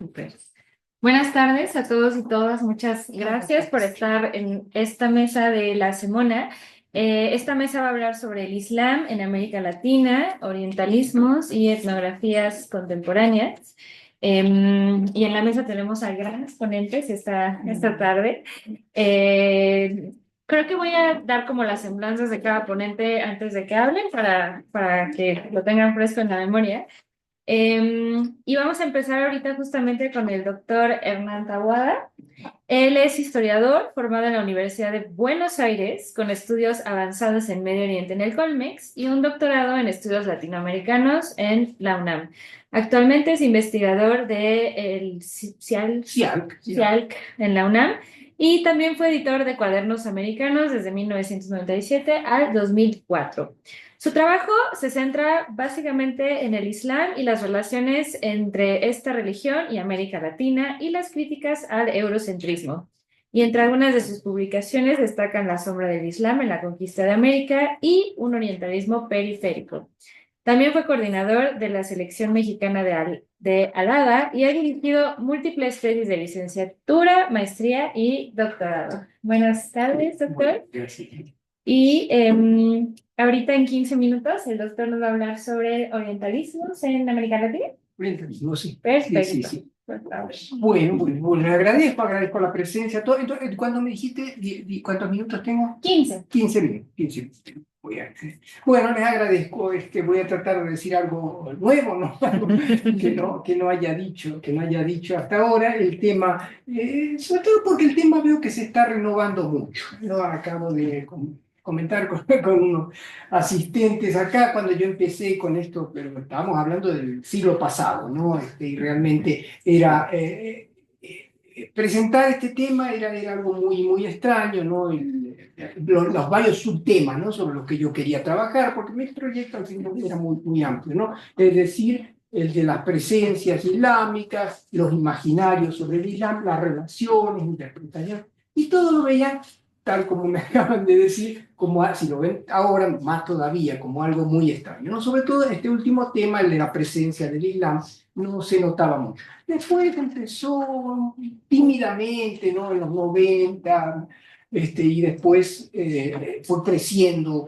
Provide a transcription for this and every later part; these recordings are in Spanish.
Súper. Buenas tardes a todos y todas. Muchas gracias por estar en esta mesa de la semana. Esta mesa va a hablar sobre el Islam en América Latina, orientalismos y etnografías contemporáneas. Y en la mesa tenemos a grandes ponentes esta tarde. Creo que voy a dar como las semblanzas de cada ponente antes de que hablen para que lo tengan fresco en la memoria. Y vamos a empezar ahorita justamente con el doctor Hernán Taboada. Él es historiador formado en la Universidad de Buenos Aires con estudios avanzados en Medio Oriente en el Colmex y un doctorado en estudios latinoamericanos en la UNAM. Actualmente es investigador del CIALC en la UNAM y también fue editor de Cuadernos Americanos desde 1997 al 2004. Su trabajo se centra básicamente en el Islam y las relaciones entre esta religión y América Latina y las críticas al eurocentrismo. Y entre algunas de sus publicaciones destacan La sombra del Islam en la conquista de América y Un orientalismo periférico. También fue coordinador de la selección mexicana de Alada y ha dirigido múltiples tesis de licenciatura, maestría y doctorado. Buenas tardes, doctor. Gracias. Y ahorita en 15 minutos el doctor nos va a hablar sobre orientalismos en América Latina. Orientalismo, sí. Perfecto. Sí, sí, sí. Por favor. Bueno, agradezco la presencia. Entonces, cuando me dijiste, ¿cuántos minutos tengo? 15. 15 minutos. 15 minutos. Bueno, les agradezco. Voy a tratar de decir algo nuevo, ¿no? Algo que no haya dicho hasta ahora. El tema, sobre todo porque el tema veo que se está renovando mucho. Lo acabo de comentar con unos asistentes acá cuando yo empecé con esto, pero estábamos hablando del siglo pasado, ¿no? Y realmente era presentar este tema era algo muy extraño, ¿no? Los varios subtemas, ¿no? Sobre los que yo quería trabajar, porque mi proyecto al final era muy amplio, ¿no? Es decir, el de las presencias islámicas, los imaginarios sobre el Islam, las relaciones, interpretaciones, y todo lo veía tal como me acaban de decir, como si lo ven ahora, más todavía, como algo muy extraño, ¿no? Sobre todo este último tema, el de la presencia del Islam, no se notaba mucho. Después empezó tímidamente, ¿no? En los 90, y después fue creciendo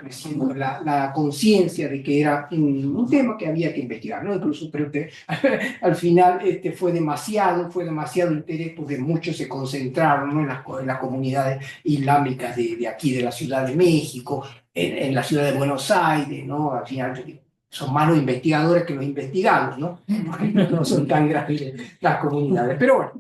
la conciencia de que era un tema que había que investigar, ¿no? Incluso creo que al final fue demasiado interés porque muchos se concentraron, ¿no? En las comunidades islámicas de aquí, de la Ciudad de México, en la Ciudad de Buenos Aires, ¿no? Al final son más los investigadores que los investigados, ¿no? Porque no son tan grandes las comunidades. Pero bueno,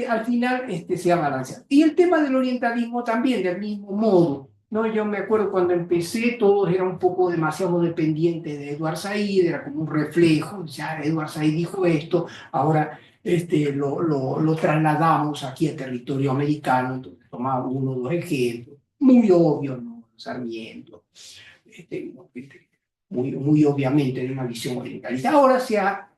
al final se ha balanceado. Y el tema del orientalismo también, del mismo modo. ¿No? Yo me acuerdo cuando empecé, todos eran un poco demasiado dependientes de Edward Said, era como un reflejo, ya Edward Said dijo esto, ahora lo trasladamos aquí a territorio americano, entonces tomamos uno o dos ejemplos, muy obvios, ¿no? Sarmiento, muy obviamente de una visión orientalista. Ahora se ha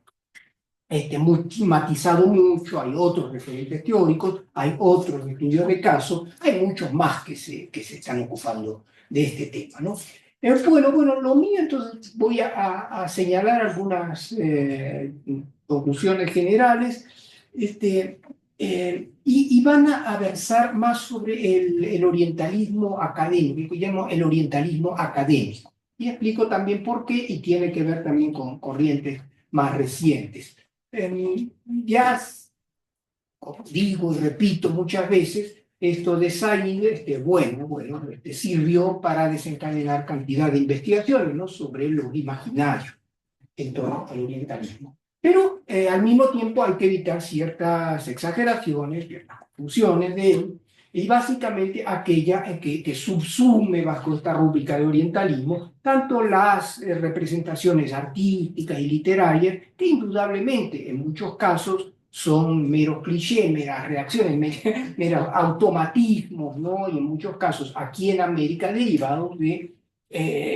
matizado mucho, hay otros referentes teóricos, hay otros estudios de caso, hay muchos más que se están ocupando de este tema, ¿no? Bueno, lo mío entonces voy a señalar algunas conclusiones generales y van a versar más sobre el orientalismo académico, que llamo el orientalismo académico. Y explico también por qué y tiene que ver también con corrientes más recientes. Ya como digo y repito muchas veces, esto de Said, sirvió para desencadenar cantidad de investigaciones, ¿no? Sobre los imaginarios en torno al orientalismo. Pero al mismo tiempo hay que evitar ciertas exageraciones, ciertas confusiones de él, y básicamente aquella que subsume bajo esta rúbrica de orientalismo tanto las representaciones artísticas y literarias, que indudablemente en muchos casos son meros clichés, meras reacciones, meros automatismos, ¿no? Y en muchos casos aquí en América derivados de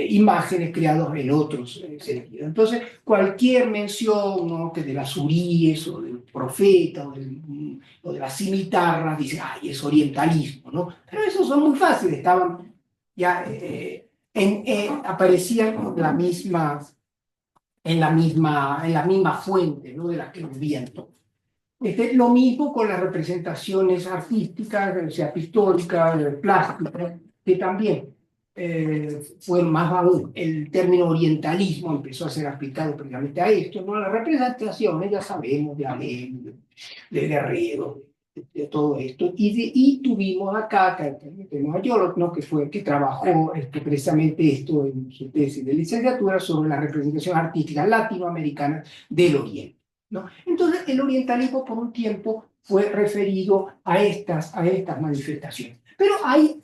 imágenes creadas en otros sentidos. Entonces, cualquier mención, ¿no? Que de las huríes o del profeta o de las cimitarras, dice, ay, es orientalismo, ¿no? Pero esos son muy fáciles, estaban ya, aparecían en la misma fuente, ¿no? De la que vivían todos. Lo mismo con las representaciones artísticas, o sea, pictóricas, plásticas, que también fue más aún. El término orientalismo empezó a ser aplicado precisamente a esto, ¿no? Las representaciones, ya sabemos, de Abel, de Guerrero, de todo esto. Y tuvimos acá, tenemos a Yolot, ¿no? Que fue el que trabajó precisamente esto en su tesis de licenciatura sobre la representación artística latinoamericana del Oriente, ¿no? Entonces, el orientalismo por un tiempo fue referido a estas manifestaciones. Pero hay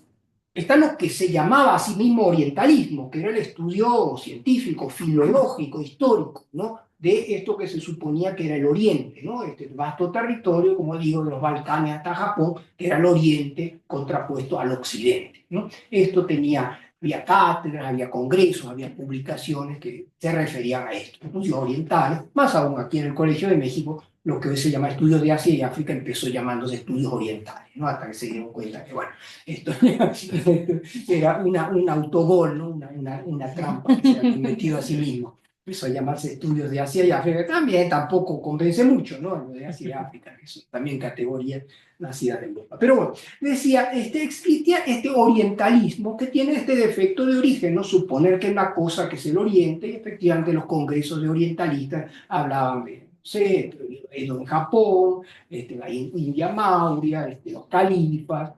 está lo que se llamaba a sí mismo orientalismo, que era el estudio científico, filológico, histórico, ¿no? De esto que se suponía que era el Oriente, ¿no? Este vasto territorio, como digo, de los Balcanes hasta Japón, que era el Oriente contrapuesto al Occidente, ¿no? Esto había cátedras, había congresos, había publicaciones que se referían a esto, estudios orientales, más aún aquí en el Colegio de México, lo que hoy se llama estudios de Asia y África empezó llamándose estudios orientales, ¿no? Hasta que se dieron cuenta que, bueno, esto era un autogol, ¿no? Una trampa que se había metido a sí mismo. Empezó a llamarse estudios de Asia y África. También tampoco convence mucho, ¿no? Lo de Asia y África, que son también categorías nacidas de Europa. Pero bueno, decía, existía este orientalismo que tiene este defecto de origen, ¿no? Suponer que es una cosa que es el Oriente, y efectivamente los congresos de orientalistas hablaban de, no sé, en Japón, la India Mauria, los califas,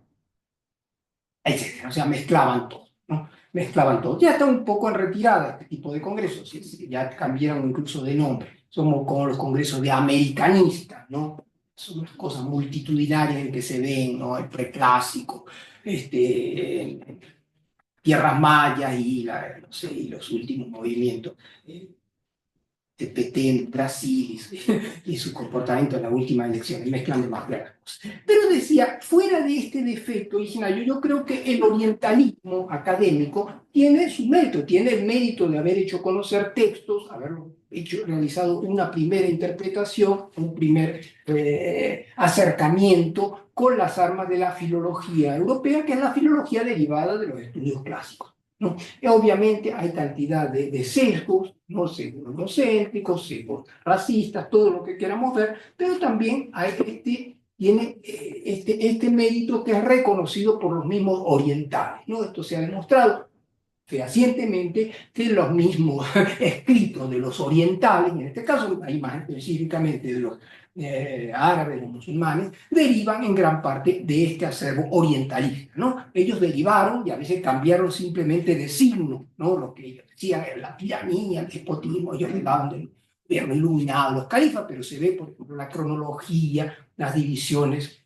etcétera. O sea, mezclaban todo, ¿no? Mezclaban todo. Ya está un poco en retirada este tipo de congresos, ya cambiaron incluso de nombre. Somos como los congresos de americanistas, ¿no? Son unas cosas multitudinarias en que se ven, ¿no? El preclásico, tierras mayas y, no sé, y los últimos movimientos. De PT en Brasil y su comportamiento en la última elección, mezclan demasiadas cosas. Pero decía, fuera de este defecto originario, yo creo que el orientalismo académico tiene su mérito, tiene el mérito de haber hecho conocer textos, haberlo realizado una primera interpretación, un primer acercamiento con las armas de la filología europea, que es la filología derivada de los estudios clásicos, ¿no? Y obviamente hay cantidad de sesgos, ¿no? Sesgos egocéntricos, sesgos racistas, todo lo que queramos ver, pero también hay tiene este mérito que es reconocido por los mismos orientales, ¿no? Esto se ha demostrado fehacientemente que los mismos escritos de los orientales, en este caso hay más específicamente de los árabes, los musulmanes, derivan en gran parte de este acervo orientalista, ¿no? Ellos derivaron y a veces cambiaron simplemente de signo, ¿no? Lo que ellos decían era la tiranía, el despotismo, ellos derivaban del gobierno iluminado, los califas, pero se ve, por ejemplo, la cronología, las divisiones,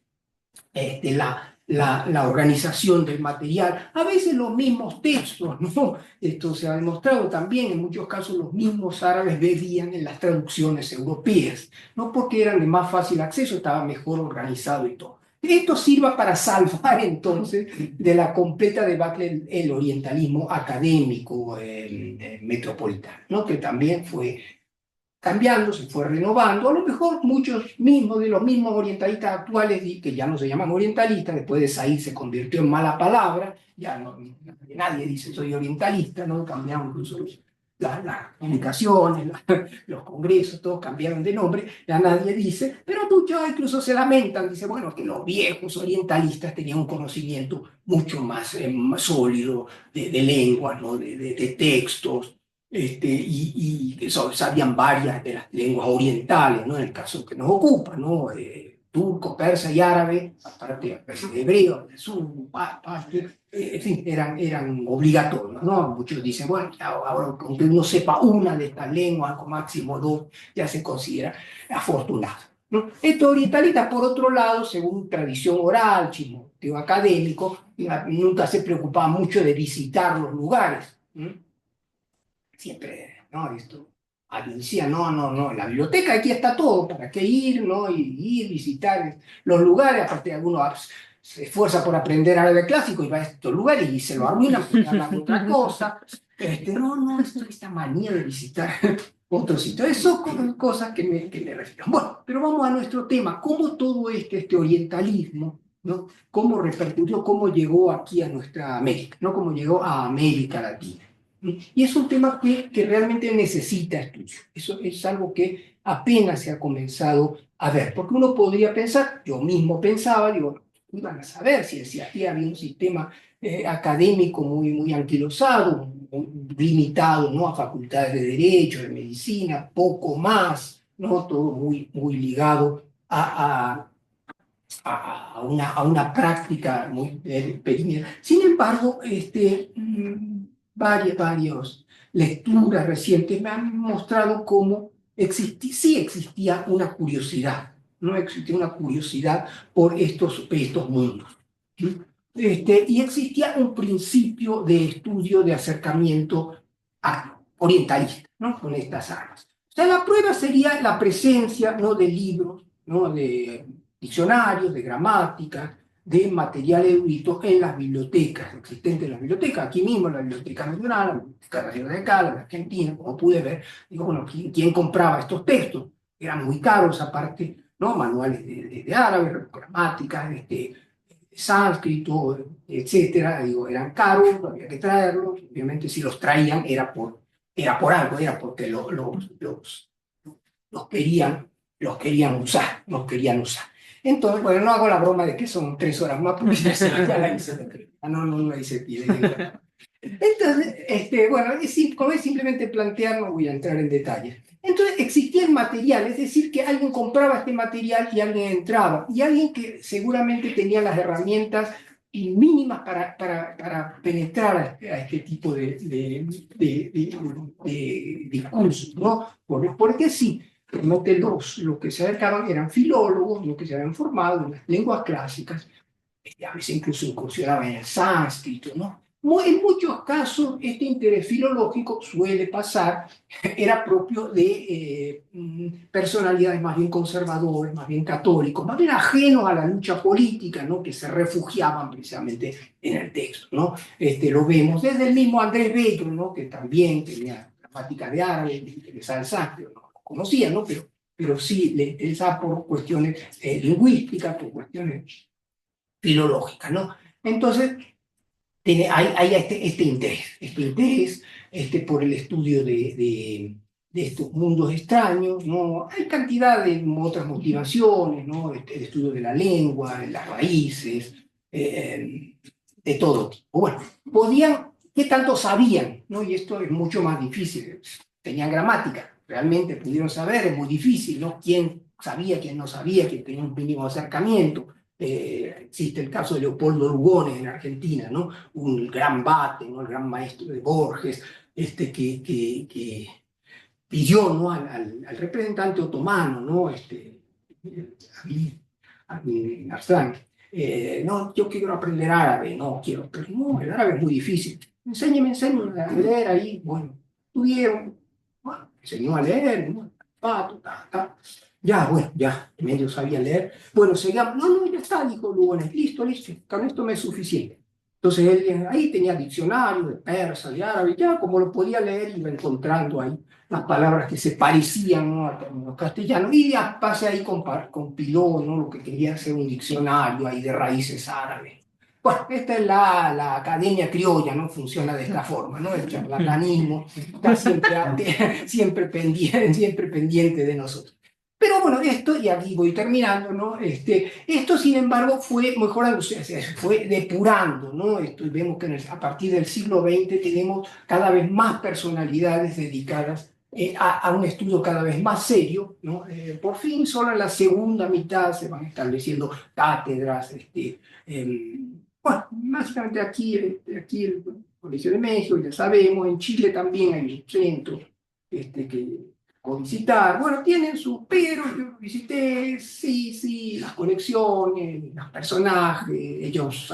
la organización del material, a veces los mismos textos, ¿no? Esto se ha demostrado también, en muchos casos los mismos árabes bebían en las traducciones europeas, no porque eran de más fácil acceso, estaba mejor organizado y todo. Esto sirva para salvar entonces de la completa debacle el orientalismo académico metropolitano, ¿no? Que también fue cambiando, se fue renovando. A lo mejor muchos mismos de los mismos orientalistas actuales, que ya no se llaman orientalistas, después de Said se convirtió en mala palabra, ya no, nadie dice soy orientalista, ¿no? Cambiaron incluso las comunicaciones, los congresos, todos cambiaron de nombre, ya nadie dice, pero muchos incluso se lamentan, dicen, bueno, que los viejos orientalistas tenían un conocimiento mucho más sólido de lenguas, ¿no? de textos, y sabían varias de las lenguas orientales, ¿no? En el caso que nos ocupa, ¿no? Turco, persa y árabe, aparte de hebreo, de su, en fin, eran obligatorios, ¿no? Muchos dicen, bueno, ahora aunque uno sepa una de estas lenguas, con máximo dos, ya se considera afortunado, ¿no? Estos orientalistas, por otro lado, según tradición oral, chismoteo académico, nunca se preocupaban mucho de visitar los lugares, ¿no? Siempre, ¿no? Esto, alguien decía, no, en la biblioteca aquí está todo, ¿para qué ir, no? Y ir, visitar los lugares, aparte algunos se esfuerza por aprender árabe clásico y va a estos lugares y se lo arruinan porque hablan de otra cosa. Esta manía de visitar otros sitios, eso son cosas que me refiero. Bueno, pero vamos a nuestro tema, cómo todo este orientalismo, ¿no? Cómo repercutió, cómo llegó aquí a nuestra América, ¿no? Cómo llegó a América Latina. Y es un tema que realmente necesita estudio. Eso es algo que apenas se ha comenzado a ver. Porque uno podría pensar, yo mismo pensaba, digo, iban a saber si aquí había un sistema académico muy anquilosado, limitado, ¿no?, a facultades de Derecho, de Medicina, poco más, ¿no?, todo muy ligado a una práctica muy pequeña. Sin embargo, varias lecturas recientes me han mostrado cómo sí existía una curiosidad, no existía una curiosidad por estos mundos. ¿Sí? Y existía un principio de estudio, de acercamiento orientalista, ¿no?, con estas armas. O sea, la prueba sería la presencia, ¿no?, de libros, ¿no?, de diccionarios, de gramática, de material erudito en las bibliotecas existentes en las bibliotecas, aquí mismo en la Biblioteca Nacional, la Biblioteca Nacional de Cala, en Argentina, como pude ver. Digo, bueno, ¿quién compraba estos textos? Eran muy caros, aparte, ¿no?, manuales de árabe, gramática, sánscrito, etcétera. Digo, eran caros, había que traerlos. Obviamente, si los traían era por algo, era porque los querían usar, los querían usar. Entonces, bueno, no hago la broma de que son 3 horas más, porque ya la hice, no la hice. Entonces, bueno, como es simplemente plantear, no voy a entrar en detalles. Entonces, existía el material, es decir, que alguien compraba este material y alguien entraba, y alguien que seguramente tenía las herramientas mínimas para penetrar a este tipo de discursos, ¿no? Porque sí, realmente los que se acercaban eran filólogos, los que se habían formado en las lenguas clásicas, a veces incluso incursionaban en el sánscrito, ¿no? En muchos casos, este interés filológico suele pasar, era propio de personalidades más bien conservadoras, más bien católicos, más bien ajenos a la lucha política, ¿no?, que se refugiaban precisamente en el texto, ¿no? Lo vemos desde el mismo Andrés Bello, ¿no?, que también tenía gramática de árabe, le interesaba el sánscrito, no lo conocía, ¿no?, pero sí le interesaba por cuestiones lingüísticas, por cuestiones filológicas, ¿no? Entonces, hay este interés por el estudio de estos mundos extraños, ¿no? Hay cantidad de otras motivaciones, ¿no? El estudio de la lengua, de las raíces, de todo tipo. Bueno, ¿qué tanto sabían? ¿No? Y esto es mucho más difícil. Tenían gramática, realmente pudieron saber, es muy difícil, ¿no? ¿Quién sabía, quién no sabía, quién tenía un mínimo acercamiento? Existe el caso de Leopoldo Lugones en Argentina, ¿no?, un gran bate, ¿no?, el gran maestro de Borges, que pidió, ¿no?, al representante otomano, ¿no?, Amin Arslan, no, yo quiero aprender árabe, pero no, el árabe es muy difícil, enséñeme a leer ahí. Bueno, tuvieron, bueno, enseñó a leer, ¿no?, ya, bueno, ya, medio sabía leer. Bueno, seguíamos. No, ya está, dijo Lugones. Listo, con esto me es suficiente. Entonces él ahí tenía diccionario de persa, de árabe, ya como lo podía leer, iba encontrando ahí las palabras que se parecían, ¿no?, a términos castellanos, y ya pasé ahí compiló, ¿no?, lo que quería ser un diccionario ahí de raíces árabes. Bueno, esta es la academia criolla, ¿no? Funciona de esta forma, ¿no? El charlatanismo está siempre pendiente de nosotros. Pero bueno, y aquí voy terminando, ¿no? Esto, sin embargo, fue mejorando, o sea, fue depurando, ¿no? Vemos que a partir del siglo XX tenemos cada vez más personalidades dedicadas a un estudio cada vez más serio, ¿no? Por fin, solo en la segunda mitad se van estableciendo cátedras, bueno, básicamente aquí el Colegio de México, ya sabemos. En Chile también hay un centro que visitar. Bueno, tienen pero yo lo visité, sí, las conexiones, los personajes, ellos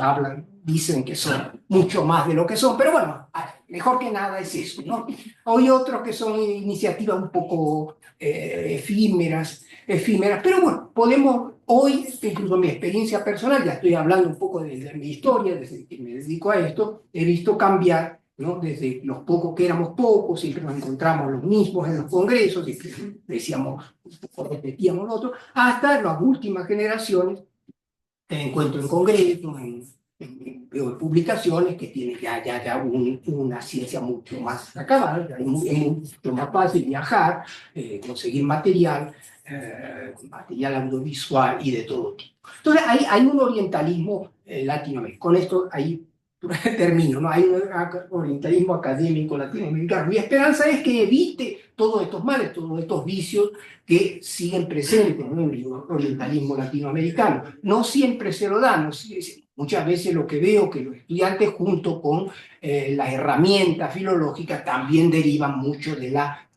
dicen que son mucho más de lo que son, pero bueno, mejor que nada es eso, ¿no? Hay otros que son iniciativas un poco efímeras, pero bueno, podemos hoy, incluso mi experiencia personal, ya estoy hablando un poco de mi historia, desde que me dedico a esto, he visto cambiar, ¿no? Desde los pocos que éramos pocos, siempre nos encontramos los mismos en los congresos, y decíamos, repetíamos lo otro, hasta las últimas generaciones, que encuentro en congresos, veo publicaciones que tienen ya una ciencia mucho más acabada, ya es mucho más fácil viajar, conseguir material audiovisual y de todo tipo. Entonces hay un orientalismo latinoamericano. Con esto ahí termino, ¿no? Hay un orientalismo académico latinoamericano. Mi esperanza es que evite todos estos males, todos estos vicios que siguen presentes en el orientalismo latinoamericano. No siempre se lo dan, muchas veces lo que veo que los estudiantes junto con las herramientas filológicas también derivan mucho de la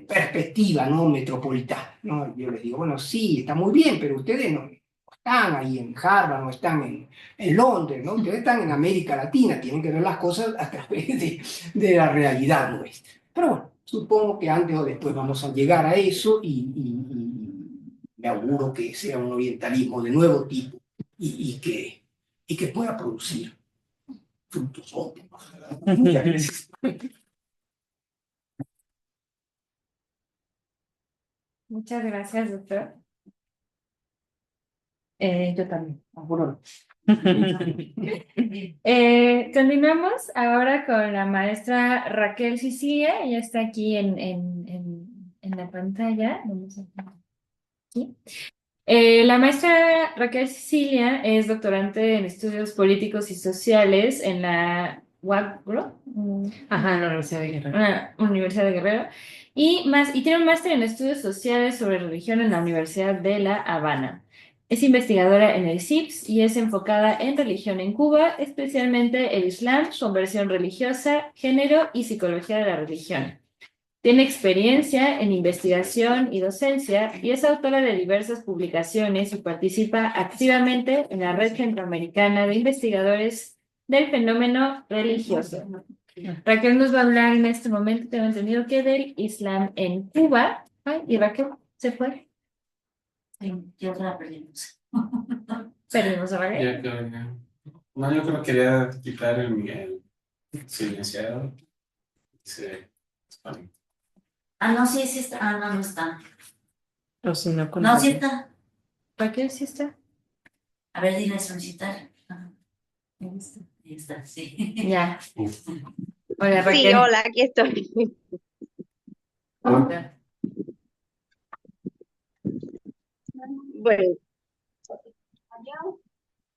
perspectiva, ¿no?, metropolitana, ¿no? Yo les digo, bueno, sí, está muy bien, pero ustedes no están ahí en Harvard, no están en Londres, ¿no? Ustedes están en América Latina, tienen que ver las cosas a través de la realidad nuestra. Pero bueno, supongo que antes o después vamos a llegar a eso y me auguro que sea un orientalismo de nuevo tipo y que pueda producir frutos óptimos. Muchas gracias. Muchas gracias, doctor. Yo también, seguro. Continuamos ahora con la maestra Raquel Sicilia. Ella está aquí en la pantalla. Vamos a poner aquí. La maestra Raquel Sicilia es doctorante en estudios políticos y sociales en la UAGRO, Ajá, en la Universidad de Guerrero. una Universidad de Guerrero, y tiene un máster en estudios sociales sobre religión en la Universidad de La Habana. Es investigadora en el CIPS y es enfocada en religión en Cuba, especialmente el Islam, conversión religiosa, género y psicología de la religión. Tiene experiencia en investigación y docencia y es autora de diversas publicaciones y participa activamente en la Red Centroamericana de Investigadores del Fenómeno Religioso. Raquel nos va a hablar en este momento, tengo entendido que del Islam en Cuba. Ay, y Raquel se fue. Sí, ya la perdimos. Perdimos a Raquel. Ya. No, yo creo que quería quitar el silenciado. Se desconecta. No, sí, sí está. No, no está. O si no, con No, sí Raquel. está. Raquel sí está. A ver, dile solicitar. Ajá. Ahí está, sí. Ya. Hola, Raquel. Sí, hola, aquí estoy. Hola. Bueno,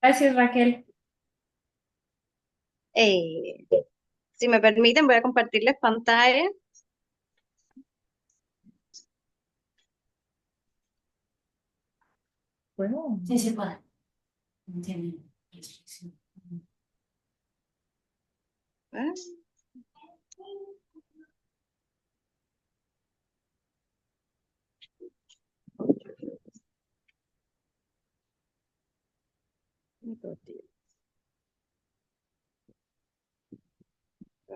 Gracias, Raquel. eh, si me permiten, voy a compartirles pantalla. Bueno. Sí, sí puede. No tiene restricción. ¿Eh?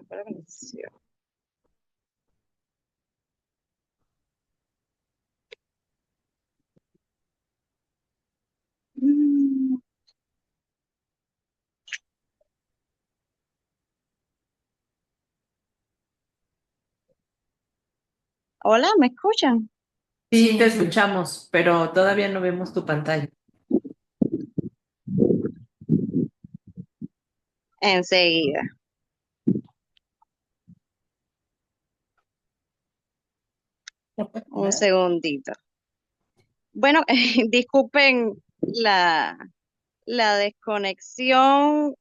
Para conexión. Mm, Hola, ¿me escuchan? Sí, te escuchamos, pero todavía no vemos tu pantalla. Enseguida. Un segundito. Bueno, disculpen la desconexión.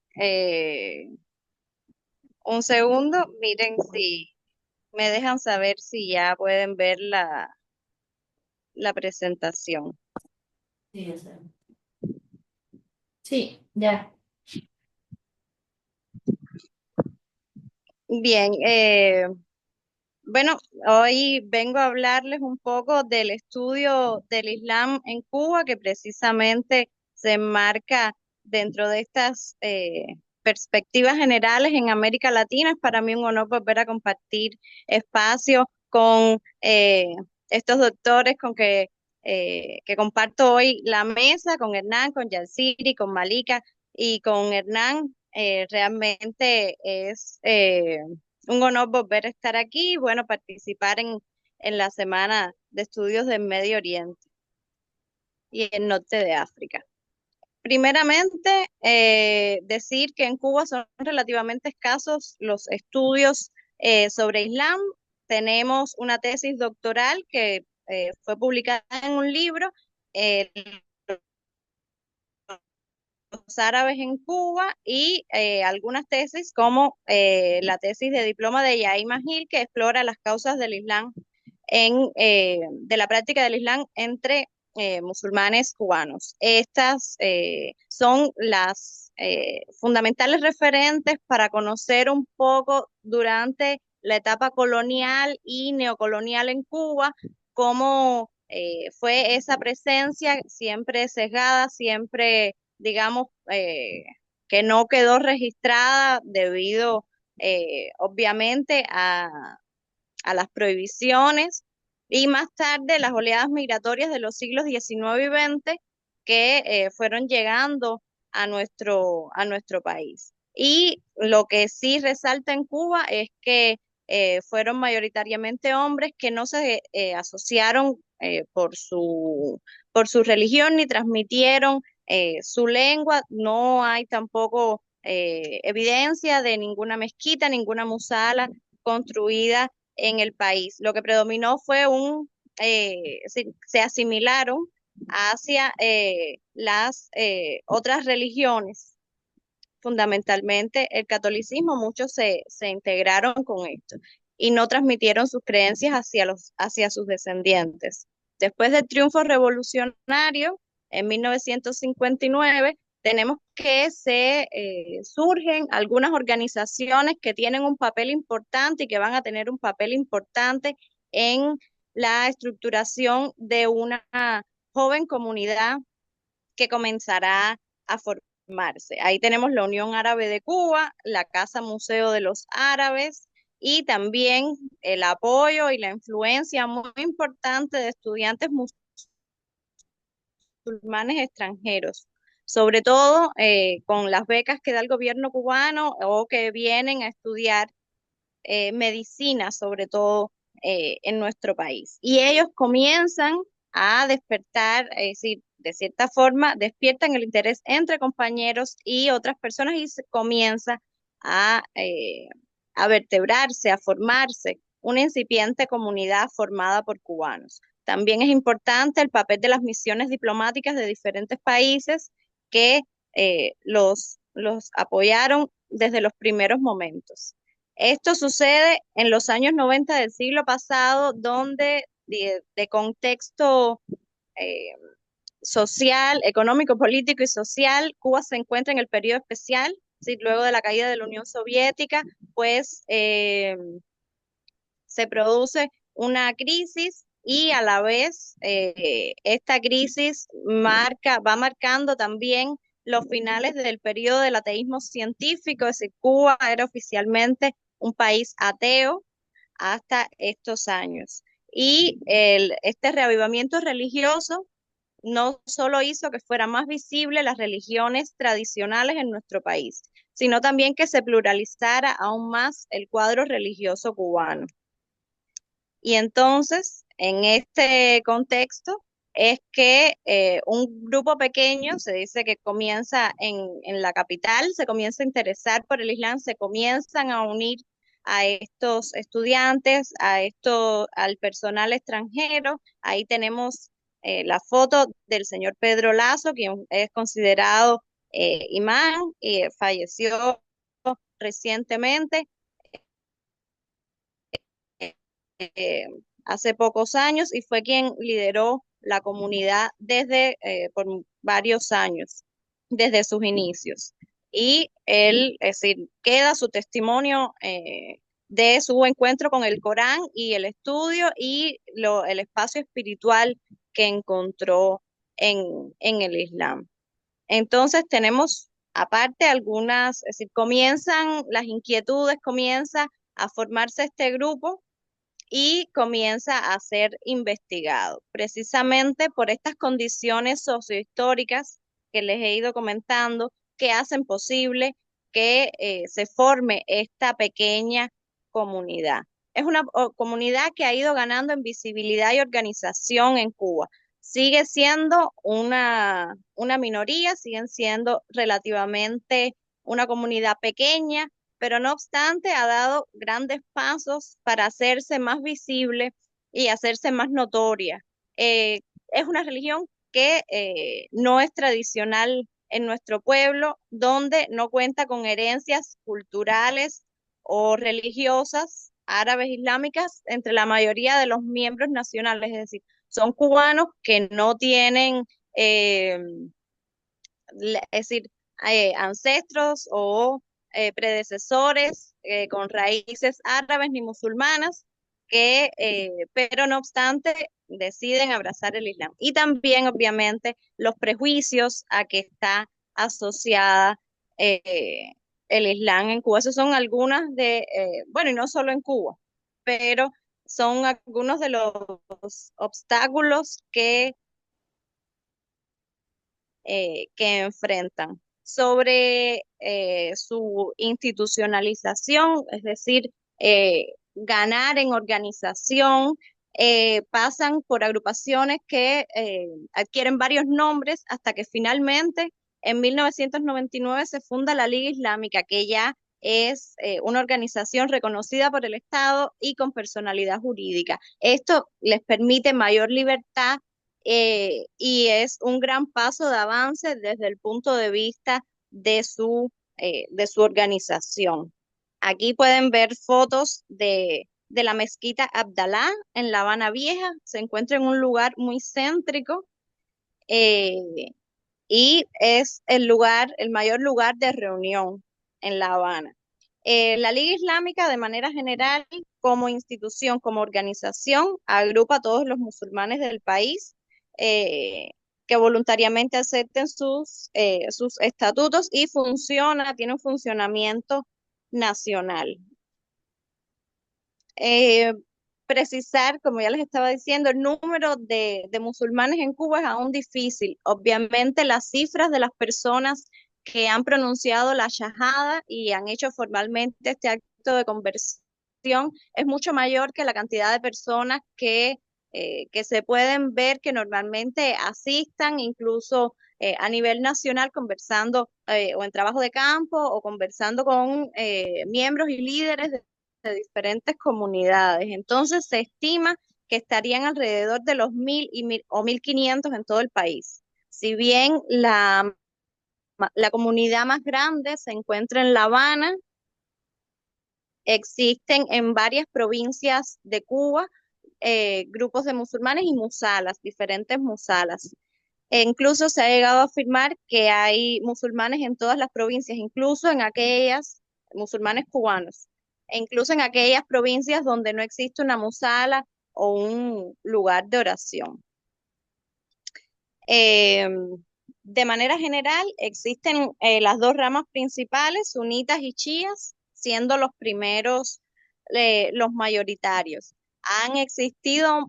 Un segundo, miren si me dejan saber si ya pueden ver la presentación. Sí, ya está. Sí, ya. Bien, bueno, hoy vengo a hablarles un poco del estudio del Islam en Cuba, que precisamente se enmarca dentro de estas perspectivas generales en América Latina. Es para mí un honor volver a compartir espacio con estos doctores con que comparto hoy la mesa, con Hernán, con Yansiri, con Malika y con Hernán. Realmente es un honor volver a estar aquí y bueno, participar en la Semana de Estudios del Medio Oriente y el norte de África. Primeramente, decir que en Cuba son relativamente escasos los estudios sobre Islam. Tenemos una tesis doctoral que fue publicada en un libro, eh, los árabes en Cuba, y algunas tesis como la tesis de diploma de Yaima Gil, que explora las causas del Islam de la práctica del Islam entre musulmanes cubanos. Estas son las fundamentales referentes para conocer un poco durante la etapa colonial y neocolonial en Cuba, cómo fue esa presencia siempre sesgada, siempre, digamos, que no quedó registrada debido, obviamente, a las prohibiciones, y más tarde las oleadas migratorias de los siglos XIX y XX que fueron llegando a nuestro país. Y lo que sí resalta en Cuba es que fueron mayoritariamente hombres que no se asociaron por su religión ni transmitieron su lengua. No hay tampoco evidencia de ninguna mezquita, ninguna musala construida en el país. Lo que predominó fue se asimilaron hacia las otras religiones, fundamentalmente el catolicismo. Muchos se integraron con esto y no transmitieron sus creencias hacia sus descendientes. Después del triunfo revolucionario en 1959, tenemos que surgen algunas organizaciones que tienen un papel importante y que van a tener un papel importante en la estructuración de una joven comunidad que comenzará a formarse. Ahí tenemos la Unión Árabe de Cuba, la Casa Museo de los Árabes, y también el apoyo y la influencia muy importante de estudiantes musulmanes extranjeros, sobre todo con las becas que da el gobierno cubano o que vienen a estudiar medicina, sobre todo en nuestro país. Y ellos comienzan a despertar, es decir, de cierta forma, despiertan el interés entre compañeros y otras personas, y se comienza a, eh, a vertebrarse, a formarse una incipiente comunidad formada por cubanos. También es importante el papel de las misiones diplomáticas de diferentes países que los apoyaron desde los primeros momentos. Esto sucede en los años 90 del siglo pasado, donde de contexto eh, social, económico, político y social, Cuba se encuentra en el periodo especial, ¿sí? Luego de la caída de la Unión Soviética, pues se produce una crisis, y a la vez esta crisis va marcando también los finales del periodo del ateísmo científico. Es decir, Cuba era oficialmente un país ateo hasta estos años. Y este reavivamiento religioso no solo hizo que fueran más visibles las religiones tradicionales en nuestro país, sino también que se pluralizara aún más el cuadro religioso cubano. Y entonces, en este contexto, es que un grupo pequeño, se dice que comienza en la capital, se comienza a interesar por el Islam, se comienzan a unir a estos estudiantes, al personal extranjero. Ahí tenemos la foto del señor Pedro Lazo, quien es considerado imán y falleció recientemente. eh, Hace pocos años, y fue quien lideró la comunidad por varios años, desde sus inicios. Y él, es decir, queda su testimonio de su encuentro con el Corán y el estudio y el espacio espiritual que encontró en el Islam. Entonces tenemos aparte algunas, es decir, comienzan las inquietudes, comienza a formarse este grupo y comienza a ser investigado, precisamente por estas condiciones sociohistóricas que les he ido comentando, que hacen posible que se forme esta pequeña comunidad. Es una comunidad que ha ido ganando en visibilidad y organización en Cuba. sigue siendo una minoría, siguen siendo relativamente una comunidad pequeña, pero no obstante ha dado grandes pasos para hacerse más visible y hacerse más notoria. Es una religión que no es tradicional en nuestro pueblo, donde no cuenta con herencias culturales o religiosas árabes islámicas entre la mayoría de los miembros nacionales, es decir, son cubanos que no tienen, es decir, ancestros o predecesores con raíces árabes ni musulmanas, pero no obstante deciden abrazar el Islam. Y también, obviamente, los prejuicios a que está asociada eh, el Islam en Cuba. Esos son algunas bueno, y no solo en Cuba, pero son algunos de los obstáculos que enfrentan. Sobre su institucionalización, es decir, ganar en organización, pasan por agrupaciones que adquieren varios nombres hasta que finalmente en 1999 se funda la Liga Islámica, que ya es una organización reconocida por el Estado y con personalidad jurídica. Esto les permite mayor libertad y es un gran paso de avance desde el punto de vista de su organización. Aquí pueden ver fotos de la mezquita Abdalá en La Habana Vieja. Se encuentra en un lugar muy céntrico eh, y es el mayor lugar de reunión en La Habana. La Liga Islámica, de manera general, como institución, como organización, agrupa a todos los musulmanes del país eh, que voluntariamente acepten sus estatutos y tiene un funcionamiento nacional. Eh, Precisar, como ya les estaba diciendo, el número de musulmanes en Cuba es aún difícil. Obviamente, las cifras de las personas que han pronunciado la shahada y han hecho formalmente este acto de conversión es mucho mayor que la cantidad de personas que se pueden ver que normalmente asistan, incluso a nivel nacional, conversando o en trabajo de campo o conversando con miembros y líderes de diferentes comunidades. Entonces se estima que estarían alrededor de los 1.000 o 1.500 en todo el país. Si bien la comunidad más grande se encuentra en La Habana, existen en varias provincias de Cuba grupos de musulmanes y musalas, diferentes musalas. E incluso se ha llegado a afirmar que hay musulmanes en todas las provincias, incluso en aquellas, musulmanes cubanos, e incluso en aquellas provincias donde no existe una musala o un lugar de oración. Eh, de manera general, existen las dos ramas principales, sunitas y chiíes, siendo los primeros los mayoritarios. Han existido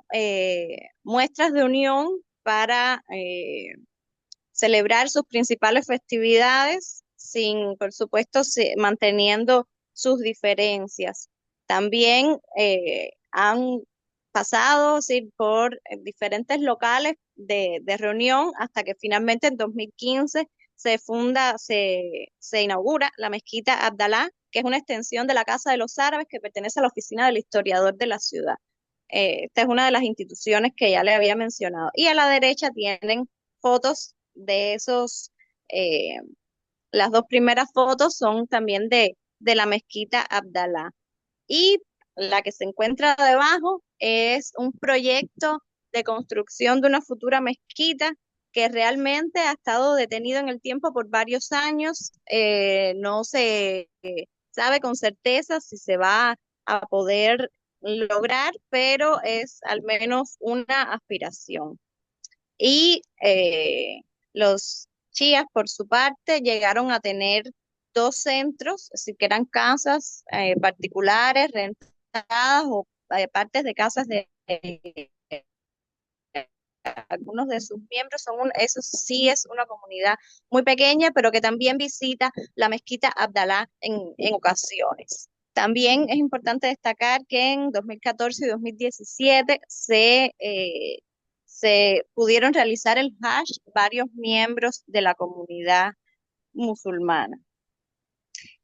muestras de unión para celebrar sus principales festividades sin, por supuesto, manteniendo sus diferencias. También han pasado sí, por diferentes locales de reunión hasta que finalmente en 2015 se inaugura la mezquita Abdalá, que es una extensión de la Casa de los Árabes que pertenece a la oficina del historiador de la ciudad. Esta es una de las instituciones que ya le había mencionado. Y a la derecha tienen fotos de eh, las dos primeras fotos son también de la mezquita Abdalá. Y la que se encuentra debajo es un proyecto de construcción de una futura mezquita que realmente ha estado detenido en el tiempo por varios años. No se sabe con certeza si se va a poder lograr, pero es al menos una aspiración. Y los chiíes, por su parte, llegaron a tener dos centros, es decir, que eran casas particulares, rentadas o partes de casas de algunos de sus miembros. Eso sí es una comunidad muy pequeña, pero que también visita la mezquita Abdalá en ocasiones. También es importante destacar que en 2014 y 2017 se pudieron realizar el Hajj varios miembros de la comunidad musulmana.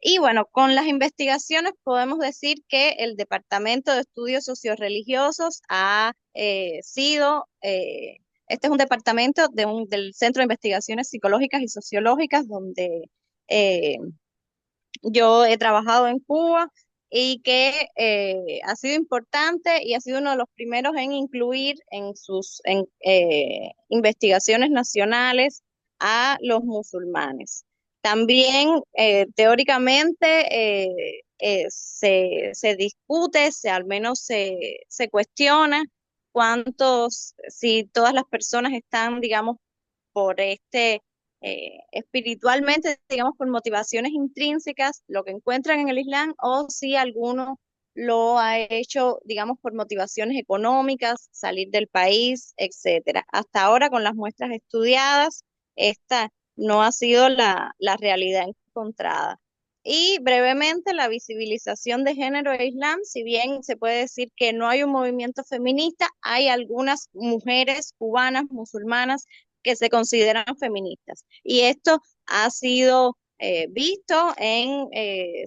Y bueno, con las investigaciones podemos decir que el Departamento de Estudios Socioreligiosos ha sido, este es un departamento del Centro de Investigaciones Psicológicas y Sociológicas, donde eh, yo he trabajado en Cuba y que ha sido importante y ha sido uno de los primeros en incluir en sus investigaciones nacionales a los musulmanes. También teóricamente se discute, al menos se cuestiona si todas las personas están, digamos, por espiritualmente, digamos, por motivaciones intrínsecas, lo que encuentran en el Islam, o si alguno lo ha hecho, digamos, por motivaciones económicas, salir del país, etcétera. Hasta ahora, con las muestras estudiadas, esta no ha sido la realidad encontrada. Y brevemente, la visibilización de género e Islam, si bien se puede decir que no hay un movimiento feminista, hay algunas mujeres cubanas, musulmanas, que se consideran feministas. Y esto ha sido visto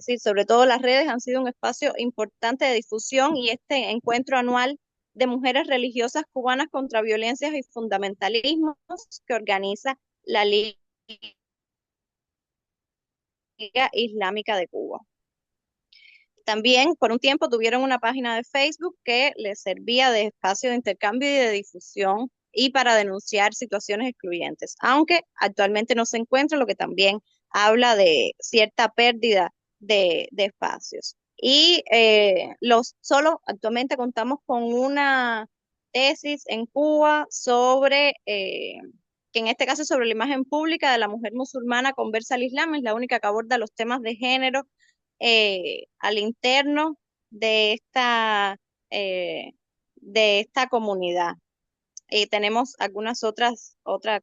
sí, sobre todo las redes han sido un espacio importante de difusión, y este encuentro anual de mujeres religiosas cubanas contra violencias y fundamentalismos que organiza la Liga Islámica de Cuba. También por un tiempo tuvieron una página de Facebook que les servía de espacio de intercambio y de difusión y para denunciar situaciones excluyentes, aunque actualmente no se encuentra, lo que también habla de cierta pérdida de espacios. Y solo actualmente contamos con una tesis en Cuba sobre, que en este caso sobre la imagen pública de la mujer musulmana conversa al Islam, es la única que aborda los temas de género al interno de eh, de esta comunidad. Tenemos algunas otras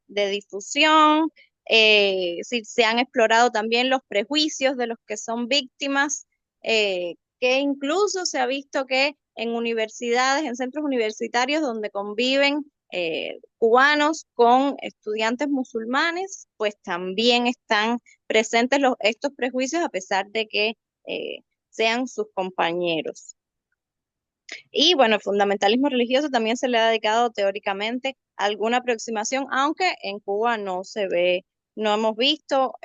de difusión. Sí, se han explorado también los prejuicios de los que son víctimas, que incluso se ha visto que en universidades, en centros universitarios donde conviven cubanos con estudiantes musulmanes, pues también están presentes estos prejuicios, a pesar de que sean sus compañeros. Y bueno, el fundamentalismo religioso también se le ha dedicado teóricamente alguna aproximación, aunque en Cuba no se ve, no hemos visto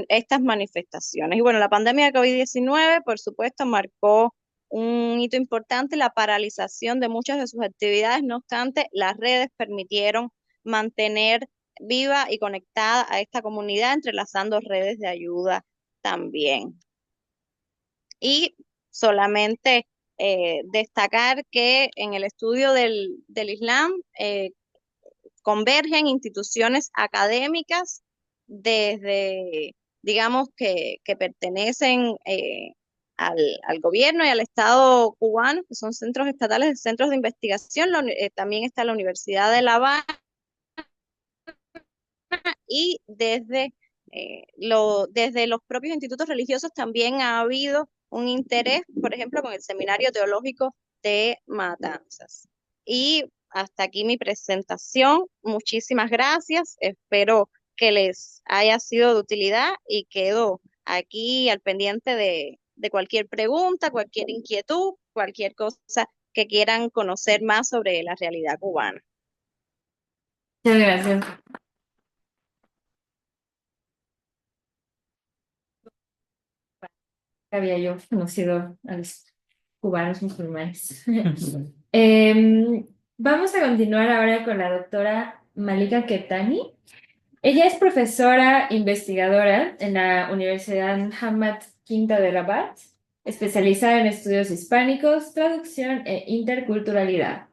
estas manifestaciones. Y bueno, la pandemia de COVID-19, por supuesto, marcó un hito importante, la paralización de muchas de sus actividades. No obstante, las redes permitieron mantener viva y conectada a esta comunidad, entrelazando redes de ayuda también. Y solamente destacar que en el estudio del Islam convergen instituciones académicas desde, digamos, que pertenecen al gobierno y al Estado cubano, que son centros estatales, centros de investigación. También está la Universidad de La Habana, y desde los propios institutos religiosos también ha habido un interés, por ejemplo, con el Seminario Teológico de Matanzas. Y hasta aquí mi presentación. Muchísimas gracias. Espero que les haya sido de utilidad y quedo aquí al pendiente de cualquier pregunta, cualquier inquietud, cualquier cosa que quieran conocer más sobre la realidad cubana. Muchas gracias. Había yo conocido a los cubanos musulmanes. Vamos a continuar ahora con la doctora Malika Ketani. Ella es profesora investigadora en la Universidad Muhammad V de Rabat, especializada en estudios hispánicos, traducción e interculturalidad.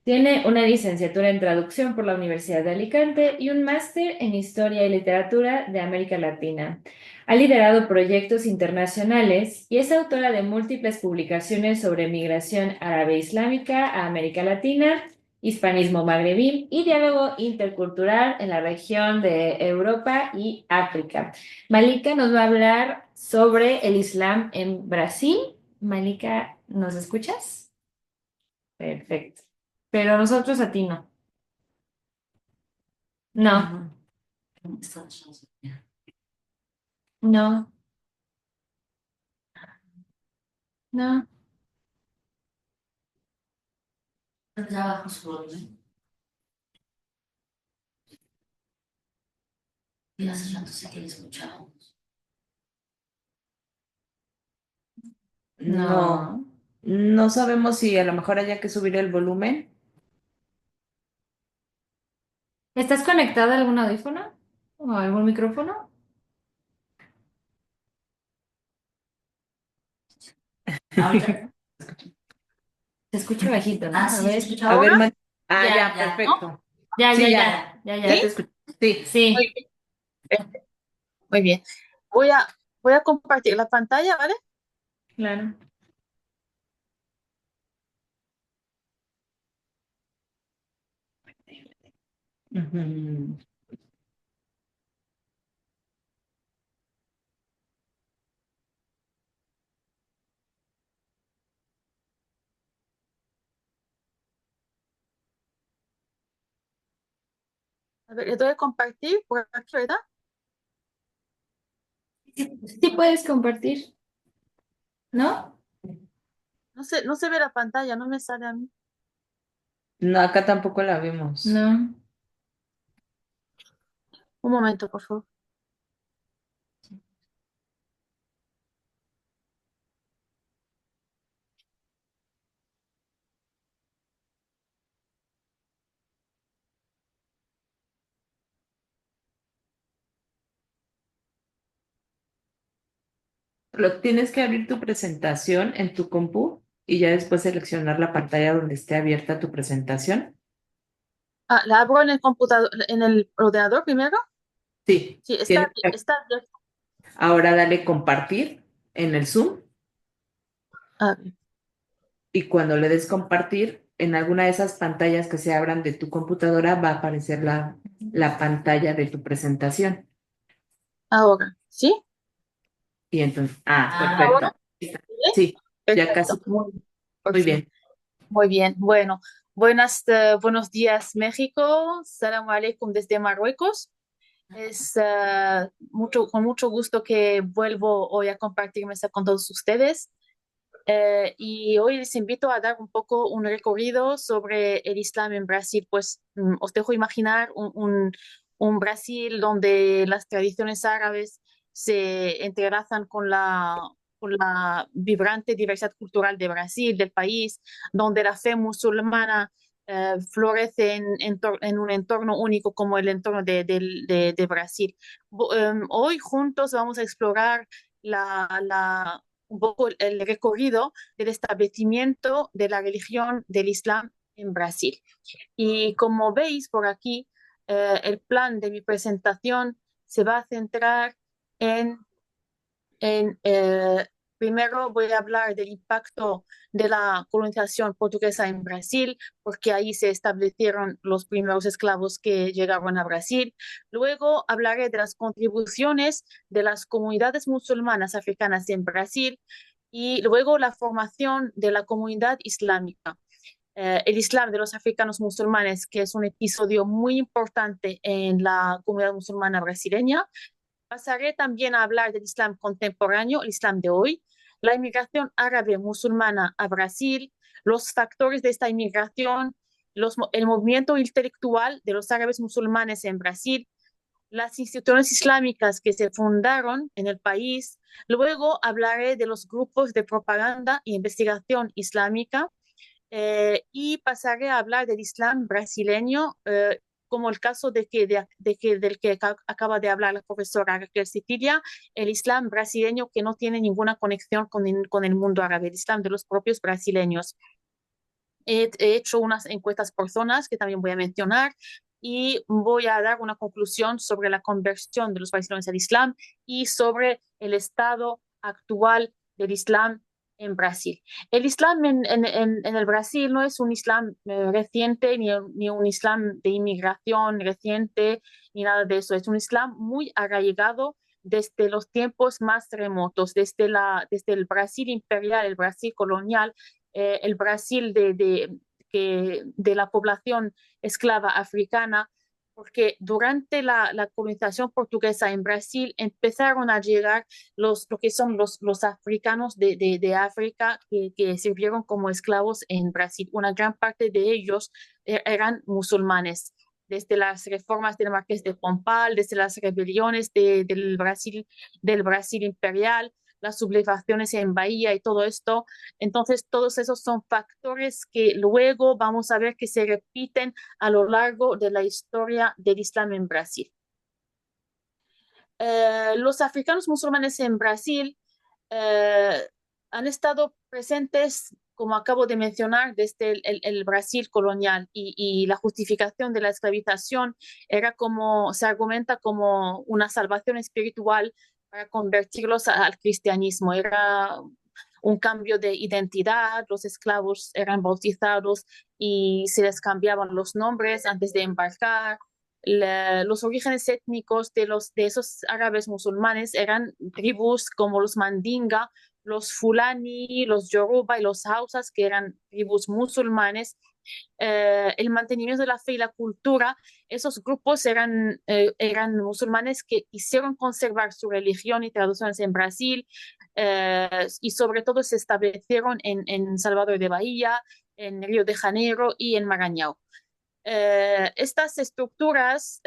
Tiene una licenciatura en traducción por la Universidad de Alicante y un máster en Historia y Literatura de América Latina. Ha liderado proyectos internacionales y es autora de múltiples publicaciones sobre migración árabe-islámica a América Latina, hispanismo magrebí y diálogo intercultural en la región de Europa y África. Malika nos va a hablar sobre el Islam en Brasil. Malika, ¿nos escuchas? Perfecto. pero nosotros a ti no. No, Ajá. Estados Unidos. no, no. Trabajo su volumen. Y hace rato sé que le escuchábamos. No, no sabemos si a lo mejor haya que subir el volumen. ¿Estás conectada a algún audífono o a algún micrófono? Ahorita. Se escucha bajito, ¿no? Ah, A sí, ¿se ver. escucha A ver, ahora? ah, Ya, ya, ya, ¿no? perfecto. Ya, Sí, ya, ya, ya, ya, ya ya. te escucho. Sí. Sí, Muy bien, muy bien. Voy a compartir la pantalla, ¿vale? claro. Ujú. A ver, le doy a compartir por aquí, ¿verdad? Sí puedes compartir, ¿no? No se ve la pantalla, no me sale a mí. No, acá tampoco la vemos. No. Un momento, por favor. Lo tienes que abrir tu presentación en tu compu y ya después seleccionar la pantalla donde esté abierta tu presentación. Ah, la abro en el computador, en el ordenador primero. Sí, Sí, tienes que, está abierto. ahora dale compartir en el Zoom A ver, y cuando le des compartir, en alguna de esas pantallas que se abran de tu computadora va a aparecer la pantalla de tu presentación. ahora, ¿sí? Y entonces, Ahora, perfecto. ¿sí? Sí, ya Perfecto. casi. Por Muy fin. bien. Muy bien. Bueno, buenos días, México. Salam alaikum desde Marruecos. Con mucho gusto que vuelvo hoy a compartir mesa con todos ustedes. Y hoy les invito a dar un poco un recorrido sobre el Islam en Brasil. Pues os dejo imaginar un Brasil donde las tradiciones árabes se entrelazan con la vibrante diversidad cultural de Brasil, del país, donde la fe musulmana florece en un entorno único como el entorno de Brasil. Hoy juntos vamos a explorar un poco el recorrido del establecimiento de la religión del Islam en Brasil. Y como veis por aquí, el plan de mi presentación se va a centrar en primero voy a hablar del impacto de la colonización portuguesa en Brasil, porque ahí se establecieron los primeros esclavos que llegaron a Brasil. Luego hablaré de las contribuciones de las comunidades musulmanas africanas en Brasil y luego la formación de la comunidad islámica. El Islam de los africanos musulmanes, que es un episodio muy importante en la comunidad musulmana brasileña. Pasaré también a hablar del Islam contemporáneo, el Islam de hoy, la inmigración árabe musulmana a Brasil, los factores de esta inmigración, el movimiento intelectual de los árabes musulmanes en Brasil, las instituciones islámicas que se fundaron en el país. Luego hablaré de los grupos de propaganda e investigación islámica y pasaré a hablar del Islam brasileño, como el caso del que acaba de hablar la profesora Raquel Sicilia, el Islam brasileño que no tiene ninguna conexión con el mundo árabe, el Islam de los propios brasileños. He hecho unas encuestas por zonas que también voy a mencionar y voy a dar una conclusión sobre la conversión de los brasileños al Islam y sobre el estado actual del Islam en Brasil. El Islam en el Brasil no es un Islam reciente ni un Islam de inmigración reciente ni nada de eso. Es un Islam muy arraigado desde los tiempos más remotos, desde el Brasil imperial, el Brasil colonial, el Brasil de la población esclava africana, porque durante la colonización portuguesa en Brasil empezaron a llegar lo que son los africanos de África que sirvieron como esclavos en Brasil. Una gran parte de ellos eran musulmanes. Desde las reformas del Marqués de Pombal, desde las rebeliones del Brasil imperial, las sublevaciones en Bahía y todo esto. Entonces, todos esos son factores que luego vamos a ver que se repiten a lo largo de la historia del Islam en Brasil. Los africanos musulmanes en Brasil han estado presentes, como acabo de mencionar, desde el Brasil colonial y la justificación de la esclavización era como, se argumenta como una salvación espiritual para convertirlos al cristianismo. Era un cambio de identidad, los esclavos eran bautizados y se les cambiaban los nombres antes de embarcar. Los orígenes étnicos de esos árabes musulmanes eran tribus como los Mandinga, los Fulani, los Yoruba y los Hausas, que eran tribus musulmanes. El mantenimiento de la fe y la cultura, esos grupos eran musulmanes que quisieron conservar su religión y tradiciones en Brasil, y sobre todo se establecieron en Salvador de Bahía, en Río de Janeiro y en Maranhão. Estas estructuras,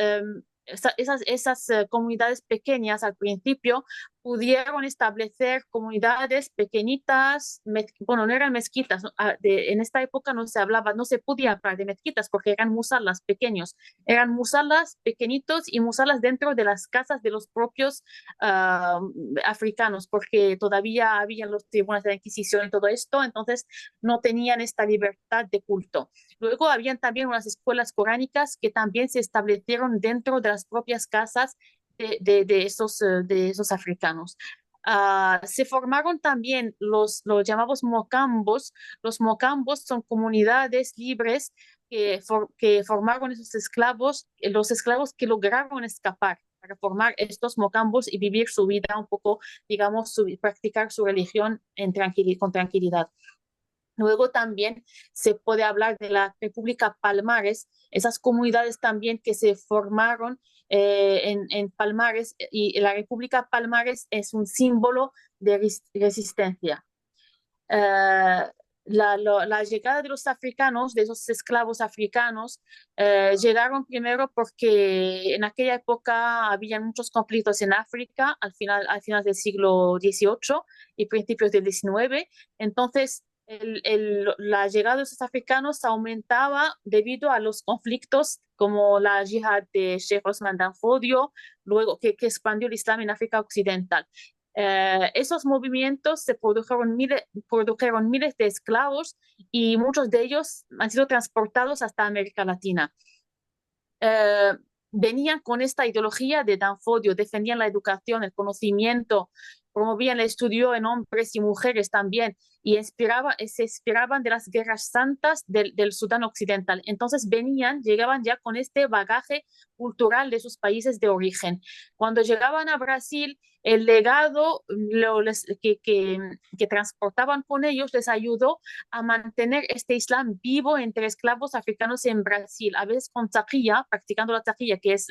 esas comunidades pequeñas al principio pudieron establecer comunidades pequeñitas, bueno, no eran mezquitas, ¿no? En esta época no se podía hablar de mezquitas porque eran musalas pequeños, eran musalas pequeñitos y musalas dentro de las casas de los propios africanos, porque todavía habían los tribunales de la Inquisición y todo esto, entonces no tenían esta libertad de culto. Luego habían también unas escuelas coránicas que también se establecieron dentro de las propias casas de esos africanos. Se formaron también los llamados mocambos. Los mocambos son comunidades libres que formaron esos esclavos, los esclavos que lograron escapar para formar estos mocambos y vivir su vida un poco, digamos, practicar su religión con tranquilidad. Luego también se puede hablar de la República Palmares, esas comunidades también que se formaron en Palmares, y la República Palmares es un símbolo de resistencia. La llegada de los africanos, de esos esclavos africanos, llegaron primero porque en aquella época había muchos conflictos en África al final del siglo XVIII y principios del XIX. Entonces, la llegada de esos africanos aumentaba debido a los conflictos como la yihad de Sheikh Osman Dan Fodio, luego que expandió el Islam en África Occidental. Esos movimientos produjeron miles de esclavos y muchos de ellos han sido transportados hasta América Latina. Venían con esta ideología de Dan Fodio, defendían la educación, el conocimiento, promovían el estudio en hombres y mujeres también, y se inspiraban de las guerras santas del Sudán Occidental. Entonces llegaban ya con este bagaje cultural de sus países de origen. Cuando llegaban a Brasil, el legado que transportaban con ellos les ayudó a mantener este Islam vivo entre esclavos africanos en Brasil, a veces con taquilla, practicando la taquilla, que es